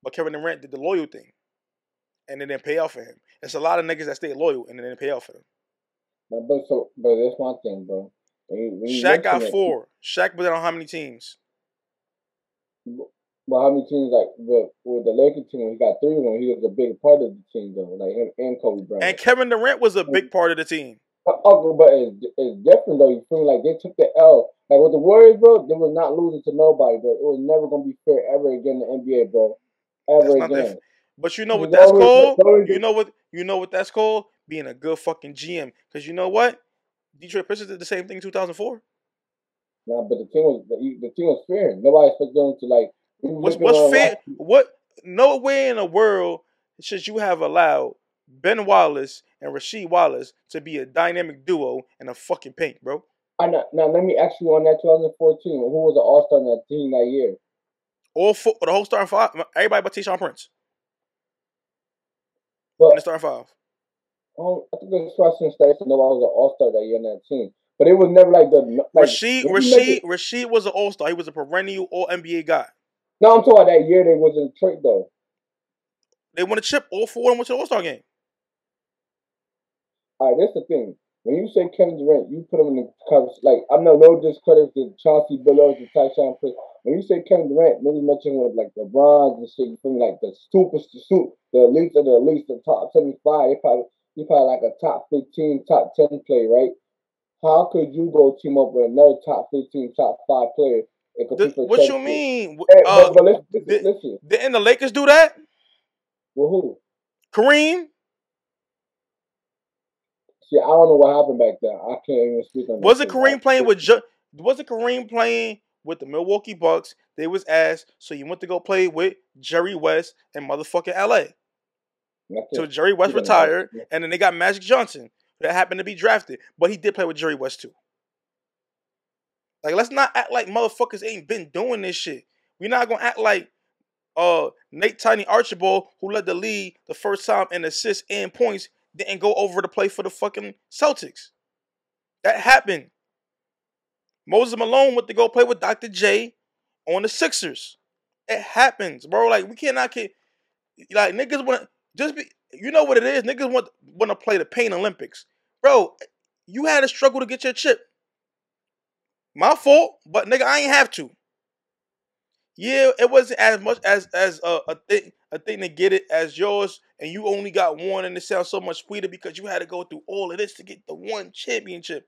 but Kevin Durant did the loyal thing, and it didn't pay off for him. It's a lot of niggas that stayed loyal and it didn't pay off for them. But that's one thing, bro. Shaq got 4. Shaq was on how many teams? Well, how many teams? Like with the Lakers team, he got 3 when he was a big part of the team, though. Like him and Kobe Bryant. And Kevin Durant was a big part of the team. But it's different though. You feel like they took the L. Like with the Warriors, bro, they was not losing to nobody, bro. It was never gonna be fair ever again in the NBA, bro. Ever again. But you know what that's called? You know what that's called? Being a good fucking GM. Because you know what? Detroit Pistons did the same thing in 2004. Nah, but the team was fair. Nobody expected them to like. What's fair? What? Nowhere in the world should you have allowed Ben Wallace and Rasheed Wallace to be a dynamic duo in a fucking paint, bro. Now let me ask you on that 2014. Who was the All-Star in that team that year? The whole starting 5. Everybody but Tayshaun Prince. But in the starting 5. I think there's question states to know I was an All-Star that year in that team. But it was never like the Rasheed was an All-Star. He was a perennial All-NBA guy. No, I'm talking about that year they was in Detroit though. They won a chip. All 4 of them went to the All-Star game. All right, that's the thing. When you say Kevin Durant, you put him in the covers. Like, I'm no discredit to Chauncey Billups and Tayshaun Prince. When you say Kevin Durant, maybe mention with like LeBron and shit. You feel me? Like the elite of the elite, the top 75. He probably like a top 15, top 10 player, right? How could you go team up with another top 15, top 5 player? What you mean? But listen. Didn't the Lakers do that? Well, who? Kareem. See, I don't know what happened back there. I can't even speak on that. Was it Kareem playing with the Milwaukee Bucks? They was asked, so you went to go play with Jerry West and motherfucking LA. So Jerry West retired, and then they got Magic Johnson that happened to be drafted, but he did play with Jerry West too. Like, let's not act like motherfuckers ain't been doing this shit. We're not gonna act like Nate Tiny Archibald, who led the league the first time in assists and points, didn't go over to play for the fucking Celtics. That happened. Moses Malone went to go play with Dr. J on the Sixers. It happens, bro. Like, we cannot get, like, niggas want to you know what it is? Niggas want to play the Pain Olympics. Bro, you had to struggle to get your chip. My fault, but nigga, I ain't have to. Yeah, it wasn't as much as a thing to get it as yours, and you only got one, and it sounds so much sweeter because you had to go through all of this to get the one championship.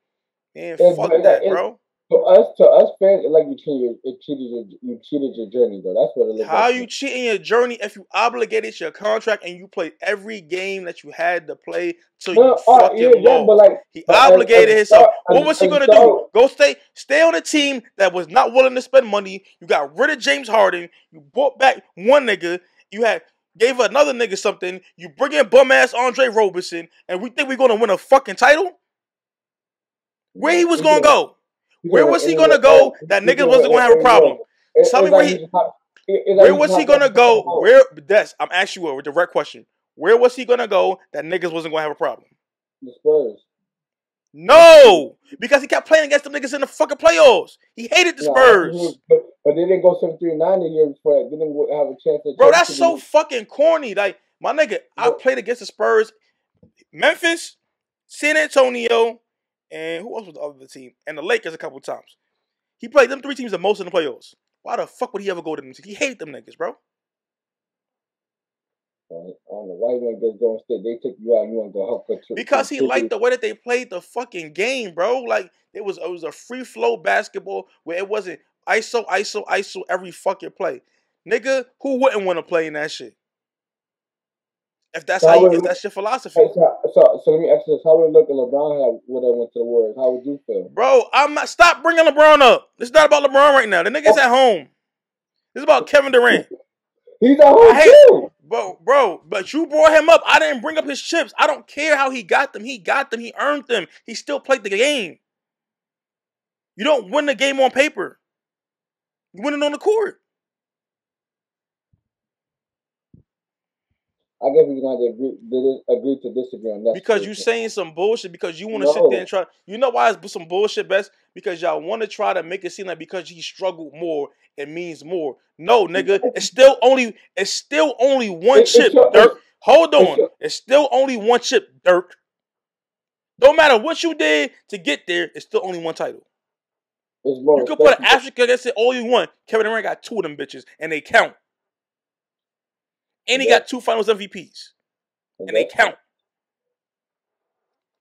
And fuck that, bro. To us fans, like you cheated your journey, though. That's what it looks like. How you cheating your journey if you obligated your contract and you played every game that you had to play till you fucking lost? But like, he obligated himself. What was he gonna do? Go stay on a team that was not willing to spend money. You got rid of James Harden. You brought back one nigga. You gave another nigga something. You bring in bum ass Andre Roberson, and we think we're gonna win a fucking title? Where he was gonna go? Where was he gonna go that niggas wasn't gonna have a problem? Tell me where was he gonna go? I'm asking you a direct question. Where was he gonna go that niggas wasn't gonna have a problem? The Spurs. No, because he kept playing against them niggas in the fucking playoffs. He hated the Spurs. But they didn't go 7-3-9 the year before that. They didn't have a chance to. Bro, that's so fucking corny. Like, my nigga, I played against the Spurs, Memphis, San Antonio, and who else was the other team? And the Lakers a couple times. He played them 3 teams the most in the playoffs. Why the fuck would he ever go to them? He hated them niggas, bro. I don't know why you want to go instead. They took you out and you want to go help the trip. Because he liked the way that they played the fucking game, bro. Like, it was a free flow basketball where it wasn't ISO every fucking play. Nigga, who wouldn't want to play in that shit? If that's if that's your philosophy. So let me ask you this: how would it look if LeBron would have went to the Warriors? How would you feel, bro? Stop bringing LeBron up. It's not about LeBron right now. The nigga's at home. This is about Kevin Durant. He's at home too, bro. Bro, but you brought him up. I didn't bring up his chips. I don't care how he got them. He got them. He earned them. He still played the game. You don't win the game on paper. You win it on the court. I guess we're gonna have to agree to disagree on that. Because you saying some bullshit. Because you want to sit there and try. You know why it's some bullshit, Best? Because y'all want to try to make it seem like because he struggled more, it means more. No, nigga. It's still only one chip, Dirk. Hold on. It's still only one chip, Dirk. No matter what you did to get there, it's still only one title. You can put an asterisk against it all you want. Kevin Durant got 2 of them bitches, and they count. And he got 2 Finals MVPs, and they count.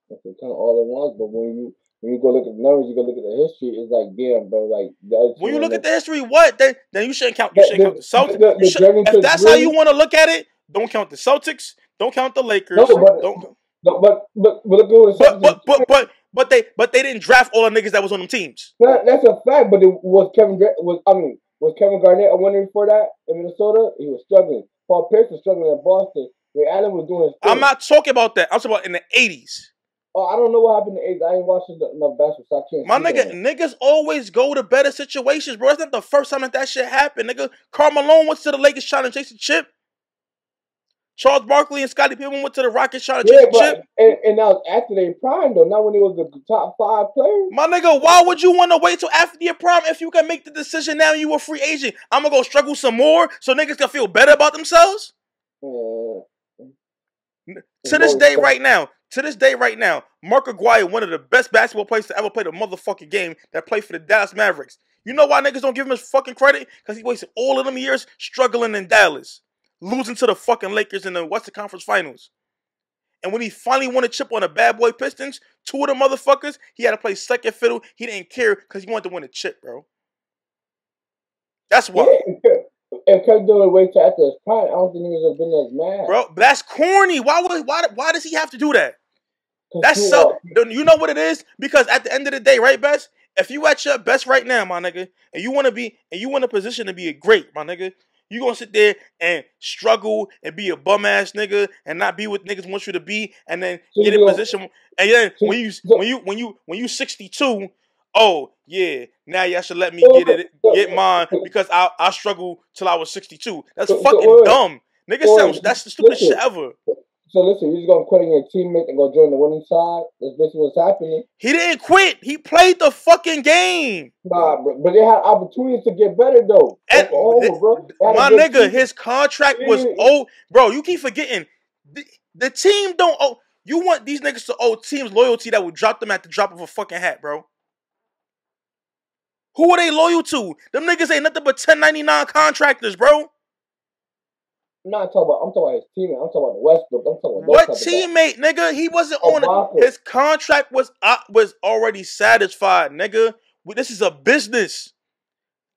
They count all at once, but when you go look at the numbers, you go look at the history. It's like, damn, bro. Like when you look at the history, what? Then you shouldn't count. You shouldn't count the Celtics. If that's how you want to look at it, don't count the Celtics. Don't count the Lakers. No, but look at what but they didn't draft all the niggas that was on them teams. That's a fact. But was Kevin Garnett a winner before that in Minnesota? He was struggling. Paul Pierce was struggling in Boston. Ray Allen was doing his thing. I'm not talking about that. I'm talking about in the 80s. Oh, I don't know what happened in the 80s. I ain't watching enough basketball, so I can't. My nigga, niggas always go to better situations, bro. It's not the first time that shit happened, nigga. Karl Malone went to the Lakers trying to chase a chip. Charles Barkley and Scottie Pippen went to the Rockets trying to chase a chip. And that was after their prime, though. Not when he was the top 5 player. My nigga, why would you want to wait till after your prime if you can make the decision now and you a free agent? I'm going to go struggle some more so niggas can feel better about themselves? To this day right now, Mark Aguirre, one of the best basketball players to ever play the motherfucking game, that played for the Dallas Mavericks. You know why niggas don't give him his fucking credit? Because he wasted all of them years struggling in Dallas, losing to the fucking Lakers in the Western Conference Finals. And when he finally won a chip on the bad boy Pistons, 2 of the motherfuckers, he had to play second fiddle. He didn't care because he wanted to win a chip, bro. That's why. Yeah. If Kevin Durant wait till after his prime, I don't think he would have been as mad. Bro, that's corny. Why does he have to do that? That's so. You know what it is? Because at the end of the day, right, Best? If you at your best right now, my nigga, and you want a position to be a great, my nigga, you gonna sit there and struggle and be a bum ass nigga and not be what niggas want you to be, and then get in position. And then when you 62. Oh, yeah, now y'all should let me get mine because I struggled till I was 62. That's fucking dumb. Nigga, that's the stupidest shit ever. So listen, you're just going to quit on your teammate and go join the winning side? That's basically what's happening. He didn't quit. He played the fucking game. Nah, but they had opportunities to get better, though. My nigga, his contract was old. Bro, you keep forgetting. The team don't owe. You want these niggas to owe teams loyalty that will drop them at the drop of a fucking hat, bro. Who are they loyal to? Them niggas ain't nothing but 1099 contractors, bro. I'm talking about his teammate. I'm talking about the Westbrook. I'm talking about what teammate, nigga? He wasn't on it. His contract was already satisfied, nigga. This is a business.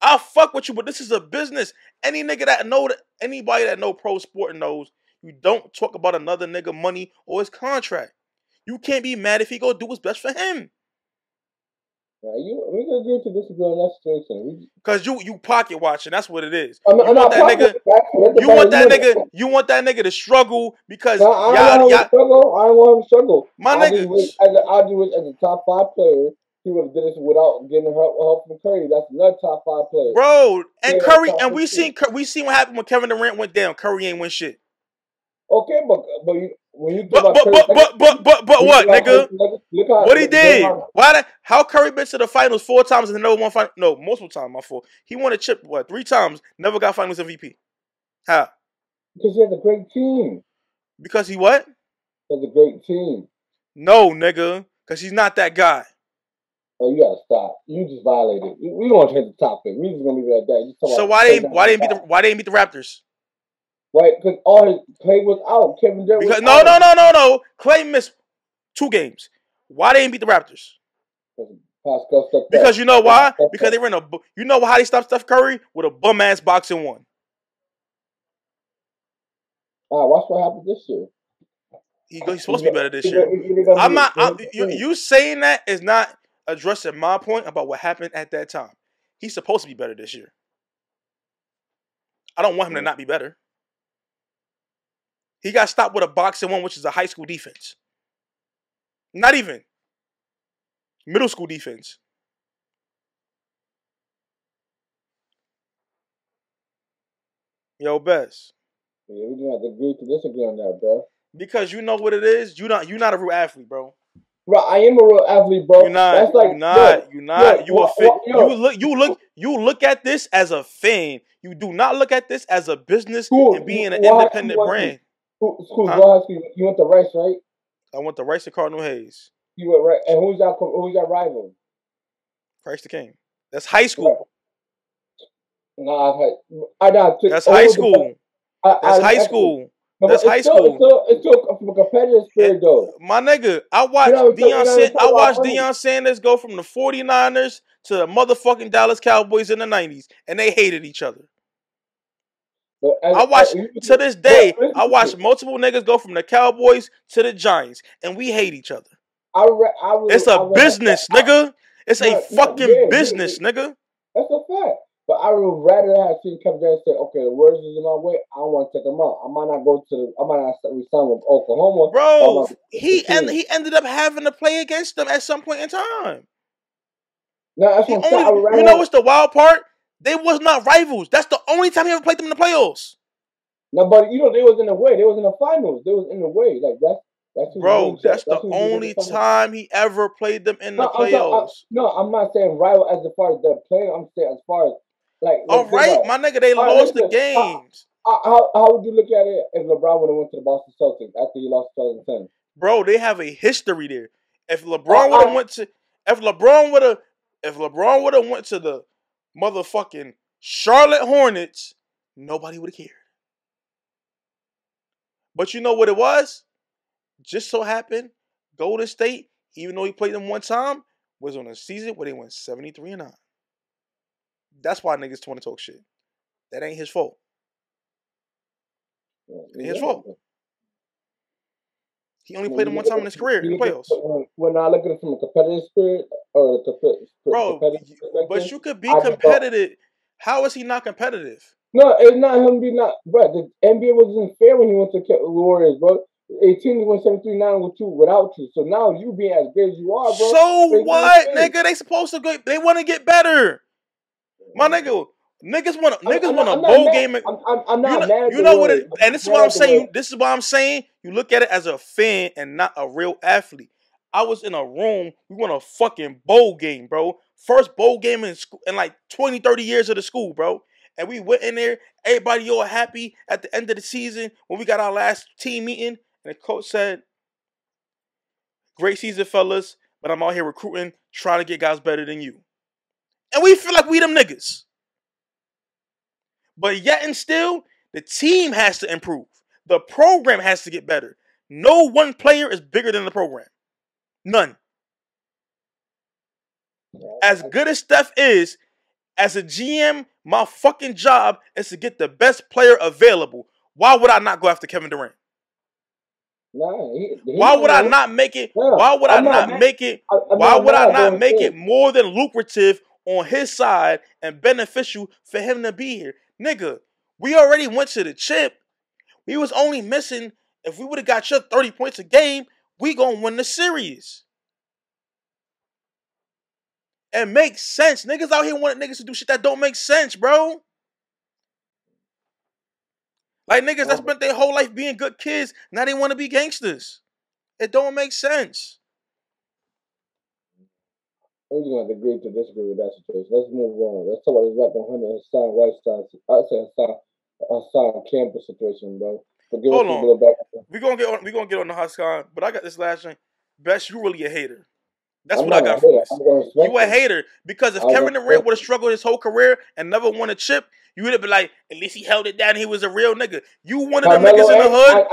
I'll fuck with you, but this is a business. Anybody that know pro sport knows you don't talk about another nigga money or his contract. You can't be mad if he go do what's best for him. We can agree to disagree on that situation. Cause you pocket watching. That's what it is. You want that nigga to struggle because I don't want him to struggle. My nigga, as a top 5 player, he would have did this without getting help from Curry. That's another top 5 player, bro. And Curry, and we seen what happened when Kevin Durant went down. Curry ain't win shit. Okay, but when you but what, nigga? What he did? How Curry been to the finals 4 times and never won final? No, multiple times. My fault. He won a chip 3 times, never got finals MVP. How? Because he has a great team. Because he what? He has a great team. No, nigga, because he's not that guy. Oh, you gotta stop. You just violated. We don't change the topic. We just gonna leave it at that. So why they ain't beat the Raptors? Right, because all his Clay was out. Kevin Durant was out. No. Clay missed 2 games. Why they ain't beat the Raptors? Because you know why? Because they ran you know how they stopped Steph Curry? With a bum ass boxing 1. Watch what happened this year. He's supposed to be better this year. You saying that is not addressing my point about what happened at that time. He's supposed to be better this year. I don't want him to not be better. He got stopped with a boxing one, which is a high school defense. Not even. Middle school defense. Yo, Best. Yeah, we gonna have to agree to disagree on that, bro. Because you know what it is. You're not a real athlete, bro. Bro, I am a real athlete, bro. You're not. That's like, you're not. You're not. You a fan. You look at this as a fan. You do not look at this as a business and being an independent brand. School, high school. You went to Rice, right? I went to Rice and Cardinal Hayes. You went right. And who's your rival? Christ the King. That's high school. Nah, that's high school. That's high school. That's high school. It's still from a competitive spirit, though. My nigga, I watched Deion Sanders go from the 49ers to the motherfucking Dallas Cowboys in the 90s, and they hated each other. To this day, I watch multiple niggas go from the Cowboys to the Giants, and we hate each other. It's a business, nigga. It's a fucking business, nigga. That's a fact. But I would rather have seen come there and say, okay, the words is in my way. I don't want to take them out. I might not resign with Oklahoma. Bro, he ended up having to play against them at some point in time. No, that's what I'm you know what's the wild part? They was not rivals. That's the only time he ever played them in the playoffs. No, but you know they was in the way. They was in the finals. They was in the way. Like that's the only time he ever played them in the playoffs. I'm not saying rival as far as they're playing. I'm saying as far as all right, my nigga, they lost the games. How would you look at it if LeBron would have went to the Boston Celtics after he lost 2010? Bro, they have a history there. If LeBron would have went to the motherfucking Charlotte Hornets, nobody would have cared. But you know what it was? Just so happened, Golden State, even though he played them one time, was on a season where they went 73-9. That's why niggas want to talk shit. That ain't his fault. It ain't his fault. He only played them one time in his career in the playoffs. When I look at it from a competitive spirit or competitive but you could be competitive. How is he not competitive? No, it's not him being not, bro. The NBA wasn't fair when he went to the Warriors, bro. 18 went 73-9 with you without you. So now you being as good as you are, bro. So what, nigga? They supposed to go. They want to get better. My nigga, niggas want a bowl game. I'm not mad. You know what? And this is what I'm saying. This is what I'm saying. You look at it as a fan and not a real athlete. I was in a room. We won a fucking bowl game, bro. First bowl game in school in like 20, 30 years of the school, bro. And we went in there. Everybody all happy at the end of the season when we got our last team meeting. And the coach said, "Great season, fellas, but I'm out here recruiting, trying to get guys better than you." And we feel like we them niggas. But yet and still, the team has to improve. The program has to get better. No one player is bigger than the program. None. As good as Steph is, as a GM, my fucking job is to get the best player available. Why would I not go after Kevin Durant? Why would I not make it? Why would I not make it? Why would I not make it more than lucrative on his side and beneficial for him to be here? Nigga, we already went to the chip. We was only missing, if we would have got your 30 points a game, we gonna win the series. It makes sense. Niggas out here wanting niggas to do shit that don't make sense, bro. Like niggas that spent their whole life being good kids, now they want to be gangsters. It don't make sense. We're just going to agree to disagree with that situation. Let's move on. Let's talk about this Rap 100 Hassan Whiteside. I say Hassan campus situation, bro. Hold on. We're gonna get on the Hassan, but I got this last thing. Best, you really a hater. That's what I got from this. You a hater because if Kevin Durant would have struggled his whole career and never won a chip, you would have been like, at least he held it down. He was a real nigga. You one of them niggas in the hood.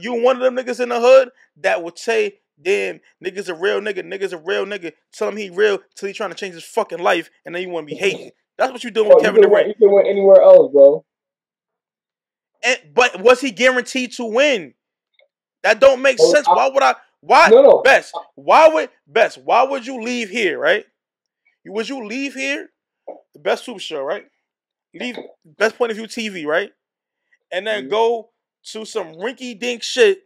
You one of them niggas in the hood that would say, "Damn, niggas a real nigga. Niggas a real nigga." Tell him he real till he trying to change his fucking life, and then you want to be hating. That's what you doing with Kevin Durant. You can win anywhere else, bro. But was he guaranteed to win? That don't make sense. Why would I? Why? No. Best. Why would you leave here, right? Would you leave here? The Best Super Show, right? Leave Best Point of View TV, right? And then go to some rinky-dink shit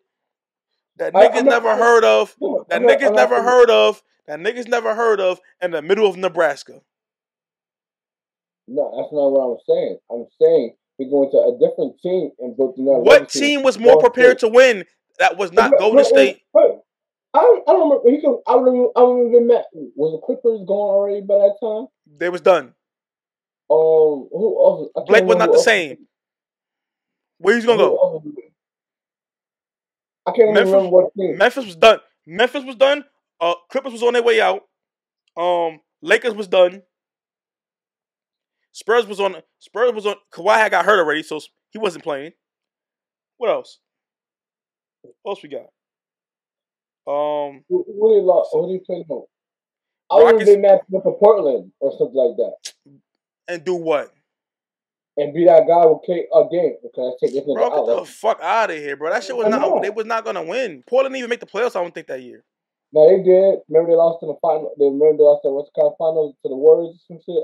that I, niggas I'm not. never heard of, that I'm not. niggas I'm not. never heard of, that niggas never heard of in the middle of Nebraska. No, that's not what I'm saying. I'm saying we're going to a different team and built another What legacy. team was more Ball prepared State. to win that was not Golden State? But I don't remember. He could. I don't even met. Was the Clippers gone already by that time? They was done. Who else? I can't Blake was remember not who the else. same. Where he's gonna Who go? else? I can't even Memphis. remember what team. Memphis was done. Memphis was done. Clippers was on their way out. Lakers was done. Spurs was on. Kawhi had got hurt already, so he wasn't playing. What else? What else we got? Who they lost? Who they played no? I remember Rockets they matched up for Portland or something like that, and do what? and beat that guy with K again because I take this nigga Bro, get out. the Like, fuck out of here, bro. That shit was I not. They know. was not gonna win. Portland didn't even make the playoffs. I don't think that year. No, they did. Remember they lost in the final. They remember they lost in West Coast finals to the Warriors or some shit.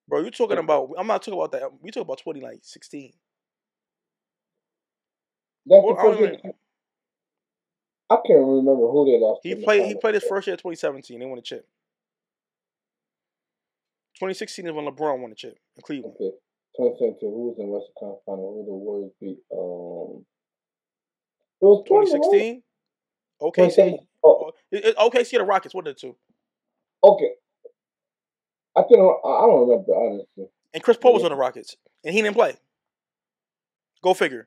Bro, you talking about? I'm not talking about that. We talking about 2016. That's Well, the I first don't year. even. I can't remember who they lost He in the played. He final. played his first year at 2017. They won a chip. 2016 is when LeBron won the chip in Cleveland. Okay. 2017, who was in Western Conference Final? Who the Warriors beat? It was Portland, right? 2016, OKC. 2017. Oh, OKC or the Rockets. What are the two? okay. I don't remember honestly. And Chris Paul was Yeah. on the Rockets, and he didn't play. Go figure.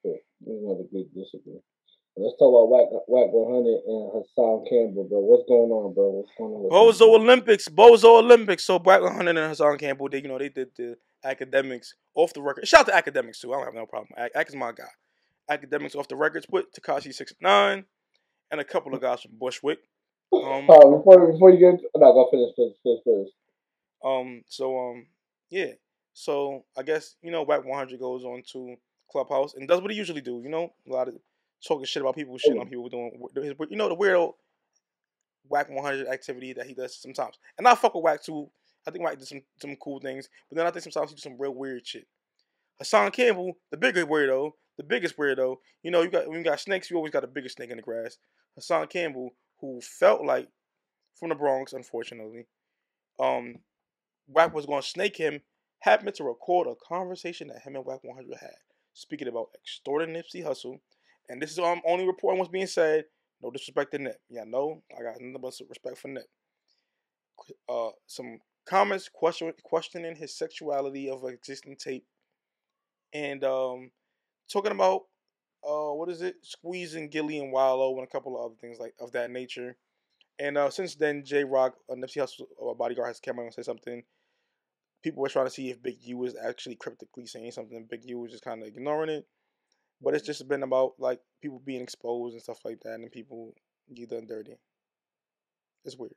This is another big disagree. Let's talk about Wack 100 and Hassan Campbell, bro. What's going on, bro? What's going on with them, Bozo bro? Olympics. Bozo Olympics. So Black 100 and Hassan Campbell, they did the academics off the record. Shout out to academics too. I don't have no problem. Ak is my guy. Academics off the records with Tekashi 69 and a couple of guys from Bushwick. Before you get, no, go finish. Yeah. So I guess Whack 100 goes on to Clubhouse and does what he usually do. A lot of talking shit about people, shitting on people doing the weirdo Whack 100 activity that he does sometimes. And I fuck with Whack too. I think Whack did some cool things, but then I think sometimes he do some real weird shit. Hassan Campbell, the biggest weirdo. When you got snakes, you always got a bigger snake in the grass. Hassan Campbell, who felt like from the Bronx, unfortunately, Wack was going to snake him, happened to record a conversation that him and Wack 100 had, speaking about extorting Nipsey Hussle. And this is only reporting what's being said. No disrespect to Nip. Yeah, no, I got nothing but respect for Nip. Some comments questioning his sexuality of an existing tape, and talking about squeezing Gillian Wallow and a couple of other things like of that nature. And since then, J Rock, Nipsey Hussle bodyguard, has come out and say something. People were trying to see if Big U was actually cryptically saying something. Big U was just kind of ignoring it. But it's just been about like people being exposed and stuff like that, and people get done dirty. It's weird.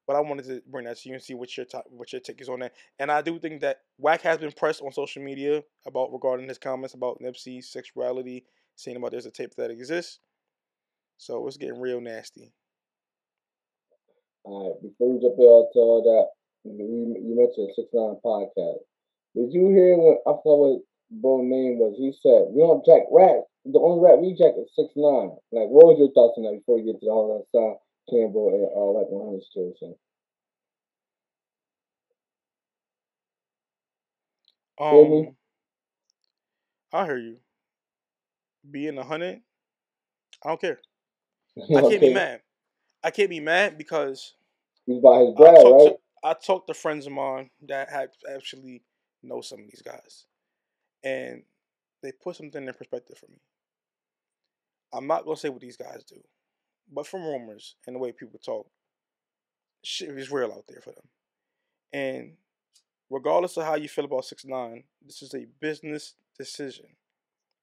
But I wanted to bring that to you and see what your take is on that. And I do think that Wack has been pressed on social media about regarding his comments about Nipsey's sexuality, saying about there's a tape that exists. So it's getting real nasty. All right, before we jump into all that, you mentioned 6ix9ine podcast. Did you hear when I forgot what bro name was? He said we don't jack rap. The only rap we jack is 6ix9ine. Like, what was your thoughts on that before you get to the whole Hassan Campbell and Wack 100 situation? Hear me? I hear you. Being 100, I don't care. I can't be Okay, mad. I can't be mad because he's by his I brad, talked right? to I talked to friends of mine that have actually know some of these guys, and they put something in perspective for me. I'm not gonna say what these guys do, but from rumors and the way people talk, shit is real out there for them. And regardless of how you feel about 6ix9ine, this is a business decision,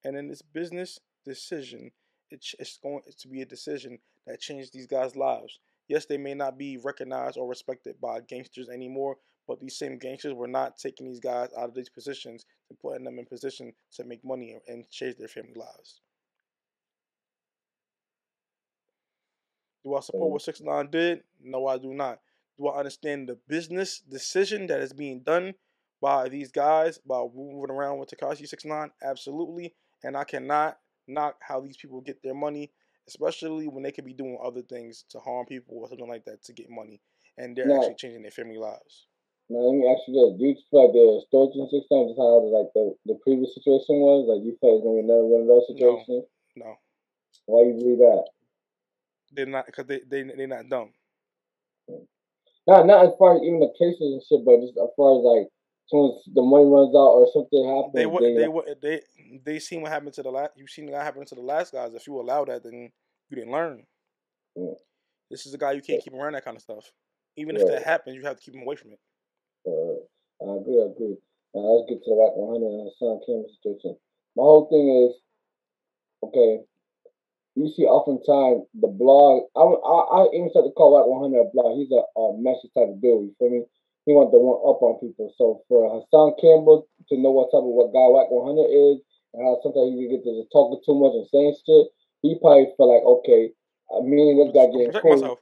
and in this business decision, it's going to be a decision that changes these guys' lives. Yes, they may not be recognized or respected by gangsters anymore, but these same gangsters were not taking these guys out of these positions and putting them in position to make money and change their family lives. Do I support what 6ix9ine did? No, I do not. Do I understand the business decision that is being done by these guys by moving around with Tekashi 6ix9ine? Absolutely. And I cannot knock how these people get their money, especially when they could be doing other things to harm people or something like that to get money, and they're actually Now, changing their family lives. now let me ask you this: do you feel like the storage in 6 times is how like the previous situation was? Like you feel it's gonna be another one of those No, situations? no, Why you believe that? they're not because they're not dumb. Not as far as even the cases and shit, but just as far as like as soon as the money runs out or something They happens, would they they like, would they seen what happened to the last. You've seen what happened to the last guys. If you allow that, then you didn't learn. yeah, This is a guy you can't keep around that kind of stuff. Even if that right. happens, you have to keep him away from it. I agree. I agree. Let's get to the Rack 100 and the Sun Kim situation. My whole thing is okay. You see, oftentimes the blog. I even start to call Rack 100 a blog. He's a message type of dude. You feel me? He wants to one up on people. So for Hassan Campbell to know what's up with what guy Rack 100 is and how sometimes he can get to just talking too much and saying shit, he probably feel like okay, me and I'm this guy gonna getting protect cool. myself.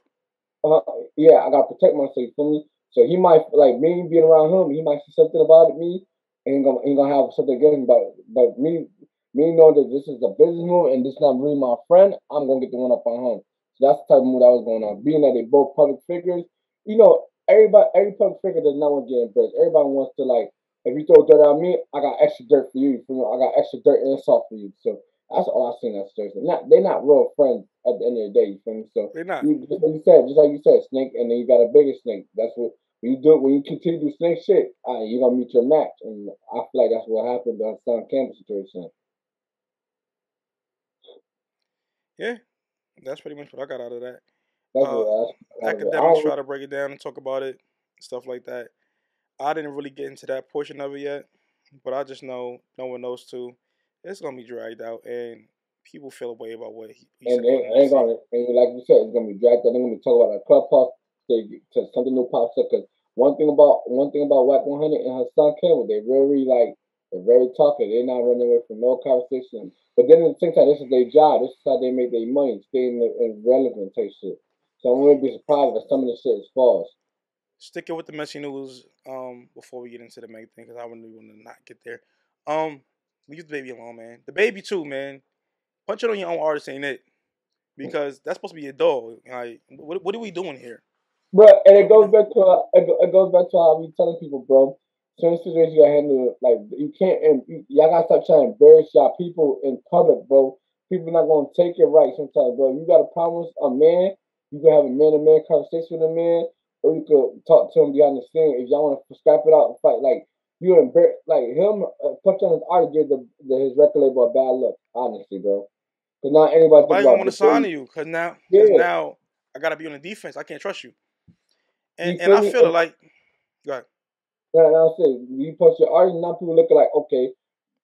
Uh, yeah, I gotta protect myself. You feel me? So he might like me being around him. He might see something about me, and he gonna have something against me. But me know that this is a business move and this not really my friend. I'm gonna get the one up on him. So that's the type of move that was going on. Being that they both public figures, every public figure does not want to get embarrassed. Everybody wants to like. If you throw dirt on me, I got extra dirt for you. You feel me? I got extra dirt and salt for you. So that's all I've seen in that situation. They're not real friends at the end of the day. You feel me? So They're not. you just like you said, snake, and then you got a bigger snake. That's what when you do. When you continue to do snake shit, you're gonna meet your match, and I feel like that's what happened to the Son Campbell situation. Yeah, that's pretty much what I got out of that. That's Uh, what that's out of it. I Academics don't. try to break it down and talk about it, stuff like that. I didn't really get into that portion of it yet, but I just know no one knows too. It's gonna be dragged out, and people feel a way about what he And said they about ain't Nipsey. gonna, and like you said, it's gonna be dragged out. They're gonna be talking about a clubhouse to something new pops up. Cause one thing about Whack 100 and her son Campbell, they're very talkative. They're not running away from no conversation. But then at the same time, this is their job. This is how they make their money, staying irrelevant type shit. So I wouldn't be surprised if some of this shit is false. Sticking with the messy news, before we get into the main thing, because I really want to not get there. Leave the baby alone, man. The baby too, man. Punch it on your own artist, ain't it? Because that's supposed to be a dog. Like, what are we doing here? But and What it are we goes doing? back to it goes back to how we telling people, bro. Certain situations you gotta handle it. Like you can't, and y'all gotta stop trying to embarrass y'all people in public, bro. People not gonna take it right sometimes, bro. You gotta promise a man. You can have a man to man conversation with a man, or you could talk to him behind the scene. If y'all want to scrap it out and fight, like you embarrass, like him, punch on his art, give his record label a bad look. Honestly, bro. Cause not anybody think Nobody gonna about want to the sign baby. to you because Yeah, now I gotta be on the defense. I can't trust you, and you and feel I me? feel it like, go ahead. Like I said, you post your artist, now people looking like, okay,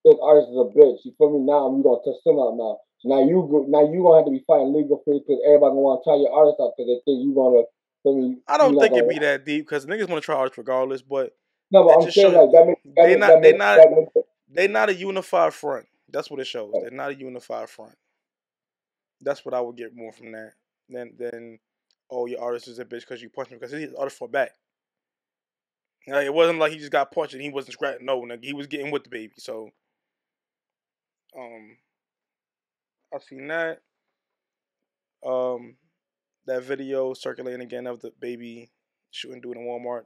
this artist is a bitch. You feel me? Now we gonna touch them out now. So now you gonna have to be fighting legal fees because everybody gonna want to try your artist out because they think you gonna feel me. I You don't not think it'd gonna. be that deep because niggas want to try artists regardless, but No, but that I'm just saying shows like that make that they make not that they make not that make. they not a unified front. That's what it shows. Like, They're not a unified front. That's what I would get more from that than oh your artist is a bitch because you punched him because his artist fought back. Like, it wasn't like he just got punched and he wasn't scratching. No, nigga, he was getting with the baby. So um, I seen that that video circulating again of the baby shooting dude in Walmart.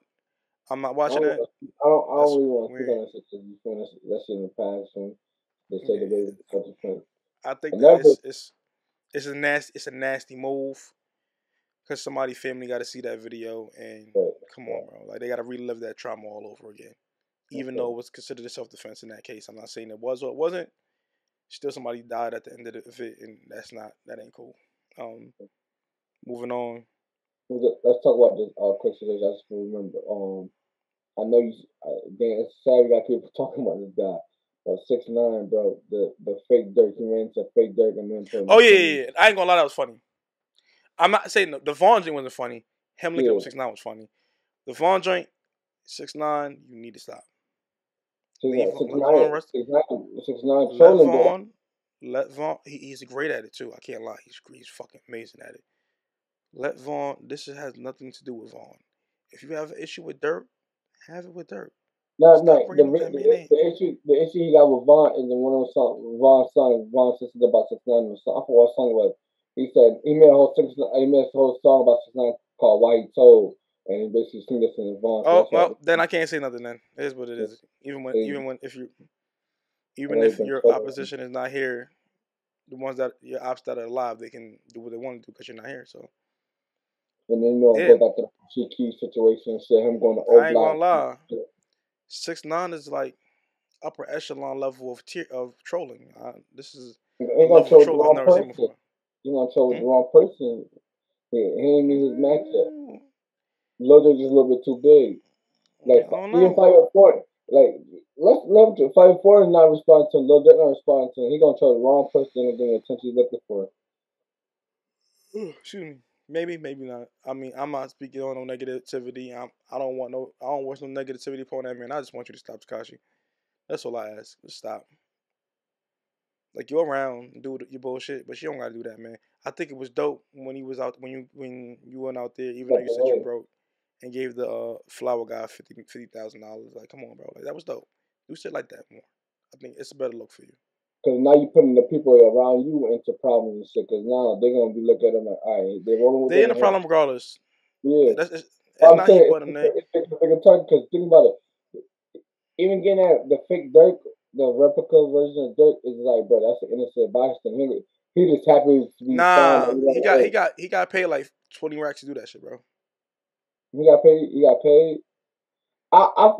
I'm not watching that. I don't That's really want to speak weird. on that shit because you feel that shit in the past and they say the Yeah, baby was such a friend. I think that Another it's a nasty move because somebody family got to see that video and but come on, bro, like they got to relive that trauma all over again. Even okay. though it was considered a self defense in that case, I'm not saying it was or it wasn't. Still, somebody died at the end of it, and that ain't cool. Um, Moving on. Let's talk about this quick situation. I just remember. I know you. Dan, it's sad we got people talking about this guy. 6ix9ine, bro. The fake dirt. He ran into fake dirt and then put him Oh in yeah, prison. yeah, yeah. I ain't gonna lie, that was funny. I'm not saying the Vaughn joint wasn't funny. Him linking up Yeah. with 6ix9ine was funny. The Vaughn joint, 6ix9ine, you need to stop. Leave Six let nine, Vaughn rest. 6ix9ine Let trolling, but Vaughn, let Vaughn. He's great at it too. I can't lie. He's fucking amazing at it. Let Vaughn. Has nothing to do with Vaughn. If you have an issue with Dirt, have it with Dirt. Not Stop the, bringing up that man the name. the issue he got with Vaughn is the one of the song Vaughn's son. Vaughn says about 6ix9ine or something. I forgot what song it was. He said he made a whole he made a whole song about 6ix9ine called "Why He Told," and he basically sing this in Vaughn. So Oh that's well, why then I can't say nothing. Then it is what it is. he, Even when if you I even know he if been your told. opposition is not here, the ones that your ops that are alive, they can do what they want to do because you're not here. So And then yeah, go back to the Key situation and shit. Him going to O I ain't gonna Block. lie. 6ix9ine is like upper echelon level of of trolling. This is He a ain't gonna level of troll the troll I've wrong never seen person. before. He gonna troll Hmm? the wrong person. He ain't meet his matchup. Mm, Lil Durk just a little bit too big. I Like don't even know. 504, like let's let him to 504 and not respond to him. Lil Durk not responding to him. He gonna tell the wrong person and get the attention he's looking for. Excuse me. Maybe, maybe not. I mean, I'm not speaking on no negativity. I don't want no. I don't want no negativity upon that man. I just want you to stop, Takashi. That's all I ask. Just stop. Like you're around, do your bullshit, but you don't gotta do that, man. I think it was dope when he was out when you went out there, even though Step you said you away. broke, and gave the flower guy $50,000. Like, come on, bro. Like that was dope. Do shit like that more. I think it's a better look for you. Cause now you putting the people around you into problems and shit. Cause now they're gonna be looking at him like, all right, they're rolling with They in them. a problem regardless. Yeah, That's it's but I'm not he saying putting them there. it's a bigger target. Cause think about it. Even getting at the fake Dirk, the replica version of Dirk is like, bro, that's an innocent bystander. He just happy to be found. Nah, And like, he got paid like 20 racks to do that shit, bro. he got paid. He got paid. I,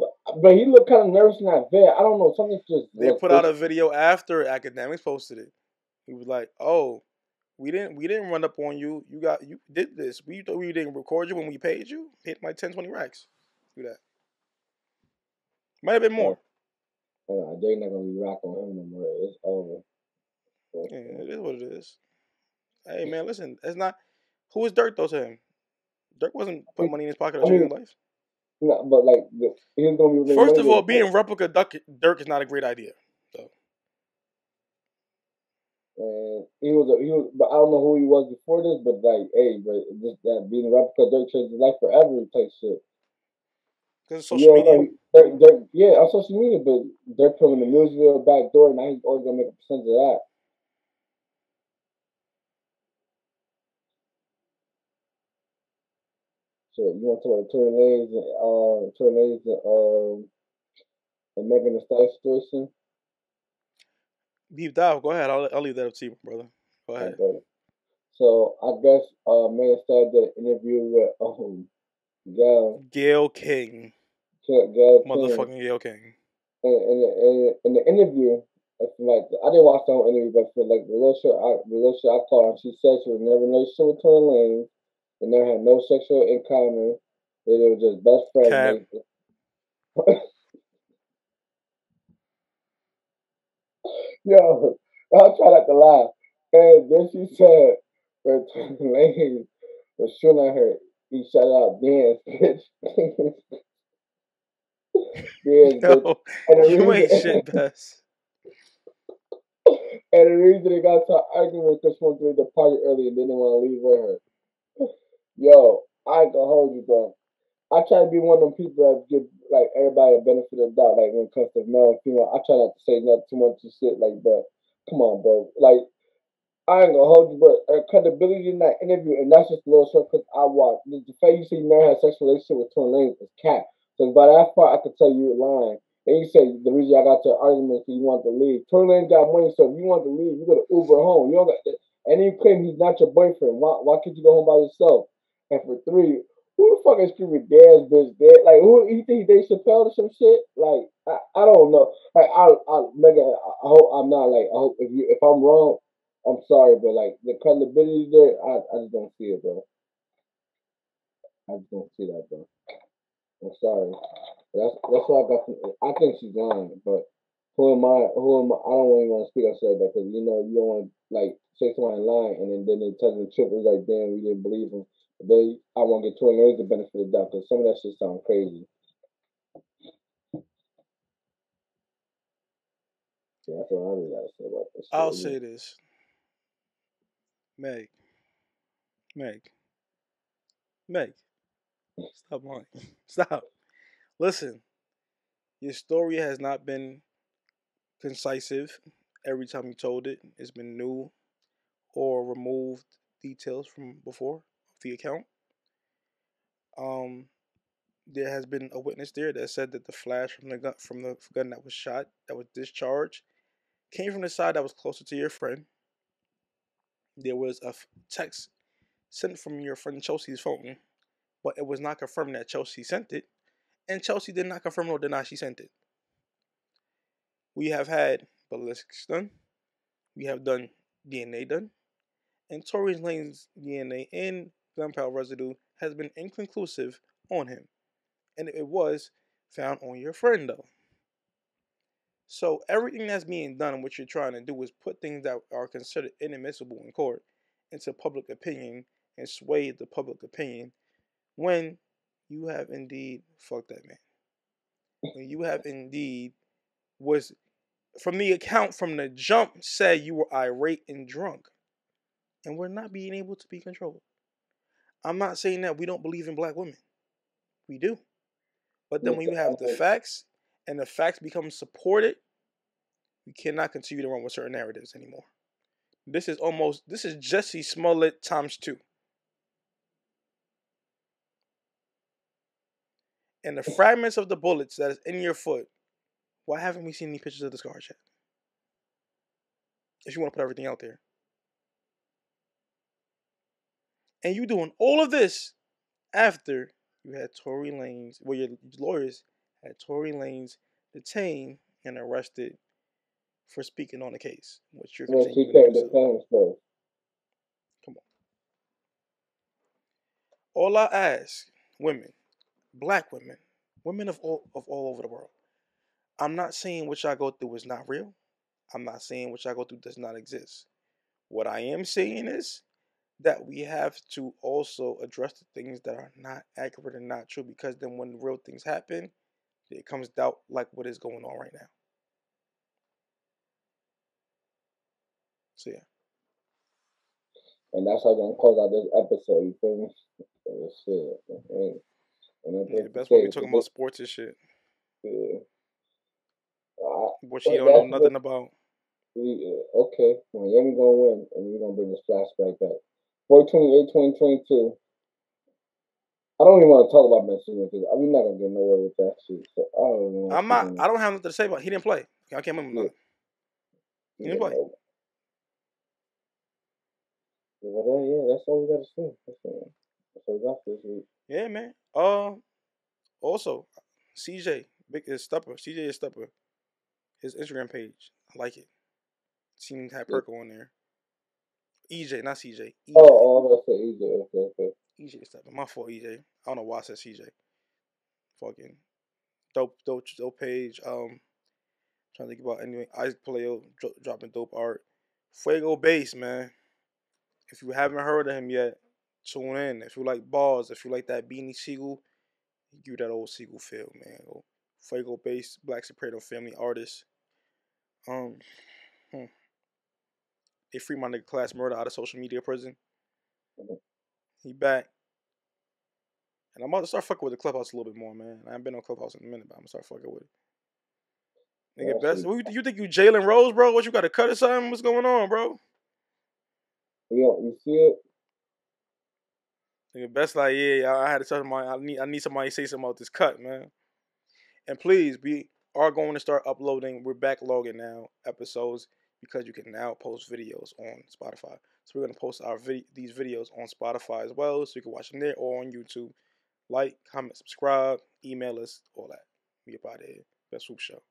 but he looked kind of nervous in that vid. I don't know. Something just They looked put out fishy. a video after academics posted it. He was like, "Oh, we didn't run up on you. You did this. We thought we didn't record you when we paid you. Paid like 10, 20 racks. Do that. Might have been So, more. they're not gonna be rocking with him no more. It's over. Yeah, it is what it is. Hey man, listen, it's not who is Dirk though to him. Dirk wasn't putting money in his pocket or I changing mean, life. no, but like he's gonna be making First money of all, with. being replica Dirk is not a great idea. So And he was, but I don't know who he was before this, but like, hey, but just that being a replica, Dirk changed his life forever type shit. because of You social don't know, media. Yeah, on social media, but Dirk put him in the Millsville back door, and now he's always gonna make a percentage of that. So you want to talk about Tory Lanez and Megan Thee Stallion situation? Deep dive. Go ahead. I'll leave that up to you, brother. Go ahead. Okay. So I guess Megan Thee Stallion did an interview with Gail Gail King. Gail King, Motherfucking Gail King. in the interview. I feel like I didn't watch the whole interview, but I feel like the little shit I caught her, she said she was never in a relationship with Tory Lanez. They never had no sexual encounter. They were just best friends, Cap. basically. Yo, I'll try not to laugh. And then she said, when Lane was shooting at her, he shut out dance, bitch. Dance, bitch. Yo, And the you reason, ain't shit best. and the reason they got to arguing because she wanted to leave the party early and didn't want to leave with her. Yo, I ain't gonna hold you, bro. I try to be one of them people that give like everybody a benefit of the doubt, like when it comes to male and female. I try not to say not too much of shit, like, but come on, bro. Like, I ain't gonna hold you, but her credibility in that interview, and that's just a little short because I watched. The fact you see Mary had a sexual relationship with Tory Lanez is cat. So by that part, I could tell you you're lying. And you say the reason I got to an argument is you want to leave. Tory Lanez got money, so if you want to leave, you got to Uber home. You don't got, and then you claim he's not your boyfriend. Why can't you go home by yourself? And for three, who the fuck is screaming dad's bitch dad? Like who you think Dave Chappelle or some shit? Like I don't know. Like Megan, I hope I'm not like I hope if I'm wrong, I'm sorry, but like the credibility there, I just don't see it, bro. I just don't see that, bro. I'm sorry. That's what I got. I think she's lying, but who am I? Who am I? I don't even want to speak on shit like that because you know you don't want to like say somebody lying and then they tell the truth. It's like damn, we didn't believe him. But I want to get Tory Lanez the benefit of the doubt because some of that shit sound crazy. Yeah, that's what I really gotta say about this shit. I'll say this. Meg. Meg. Meg. Stop lying. Stop. Listen. Your story has not been concisive every time you told it. It's been new or removed details from before of the account. Um, there has been a witness there that said that the flash from the gun that was shot, that was discharged, came from the side that was closer to your friend. There was a text sent from your friend Chelsea's phone, but it was not confirmed that Chelsea sent it, and Chelsea did not confirm or deny she sent it. We have had ballistics done, we have done DNA done, and Tory Lane's DNA and gunpowder residue has been inconclusive on him, and it was found on your friend though. So everything that's being done, what you're trying to do is put things that are considered inadmissible in court into public opinion and sway the public opinion when you have indeed fucked that man. When you have indeed was from the account from the jump said you were irate and drunk and we're not being able to be controlled. I'm not saying that we don't believe in black women. We do. But then when you have the facts and the facts become supported, we cannot continue to run with certain narratives anymore. This is Jussie Smollett times 2. And the fragments of the bullets that is in your foot, why haven't we seen any pictures of the scars yet? If you want to put everything out there. And you doing all of this after you had Tory Lanez, well, your lawyers had Tory Lanez detained and arrested for speaking on the case, which you're continuing to do so. Come on. All I ask, women, black women, women of all over the world. I'm not saying what y'all go through is not real. I'm not saying what y'all go through does not exist. What I am saying is that we have to also address the things that are not accurate and not true, because then when real things happen, it comes doubt like what is going on right now. So yeah. And that's how I'm gonna close out this episode, you feel me? Shit. Yeah, best when we talking about sports and shit. Yeah. What she don't know nothing about. Yeah, okay. Miami gonna win, and we're gonna bring this flashback back. 4/28/2022. I don't even want to talk about Messi because I'm not gonna get nowhere with that shit. So I don't know. I don't have nothing to say about. He didn't play. I can't remember nothing. He didn't play. Yeah, that's all we gotta say. That's all we got this week. Yeah, man. Also, CJ is Stepper. CJ is Stepper. His Instagram page. I like it. Seen him have Perko on there. EJ, not CJ. EJ. Oh, I'm gonna say EJ. Okay. EJ is Stepper. My fault, EJ. I don't know why I said CJ. Fucking dope page. Trying to think about anyway. Isaac Paleo dropping dope art. Fuego Bass, man. If you haven't heard of him yet, tune in. If you like bars, if you like that Beanie Siegel, give that old Siegel feel, man. Fuego Bass, Black Soprano family artist. They free my nigga Class Murder out of social media prison. He back. And I'm about to start fucking with the Clubhouse a little bit more, man. I haven't been on Clubhouse in a minute, but I'm gonna start fucking with it. Nigga, best. You think you Jalen Rose, bro? What, you got to cut or something? What's going on, bro? Yeah, you see it? Nigga, best like, yeah, I had to tell my I need somebody to say something about this cut, man. And please, we are going to start uploading. We're backlogging now episodes because you can now post videos on Spotify. So we're gonna post these videos on Spotify as well, so you can watch them there or on YouTube. Like, comment, subscribe, email us, all that. We up out of here. Best Swoop Show.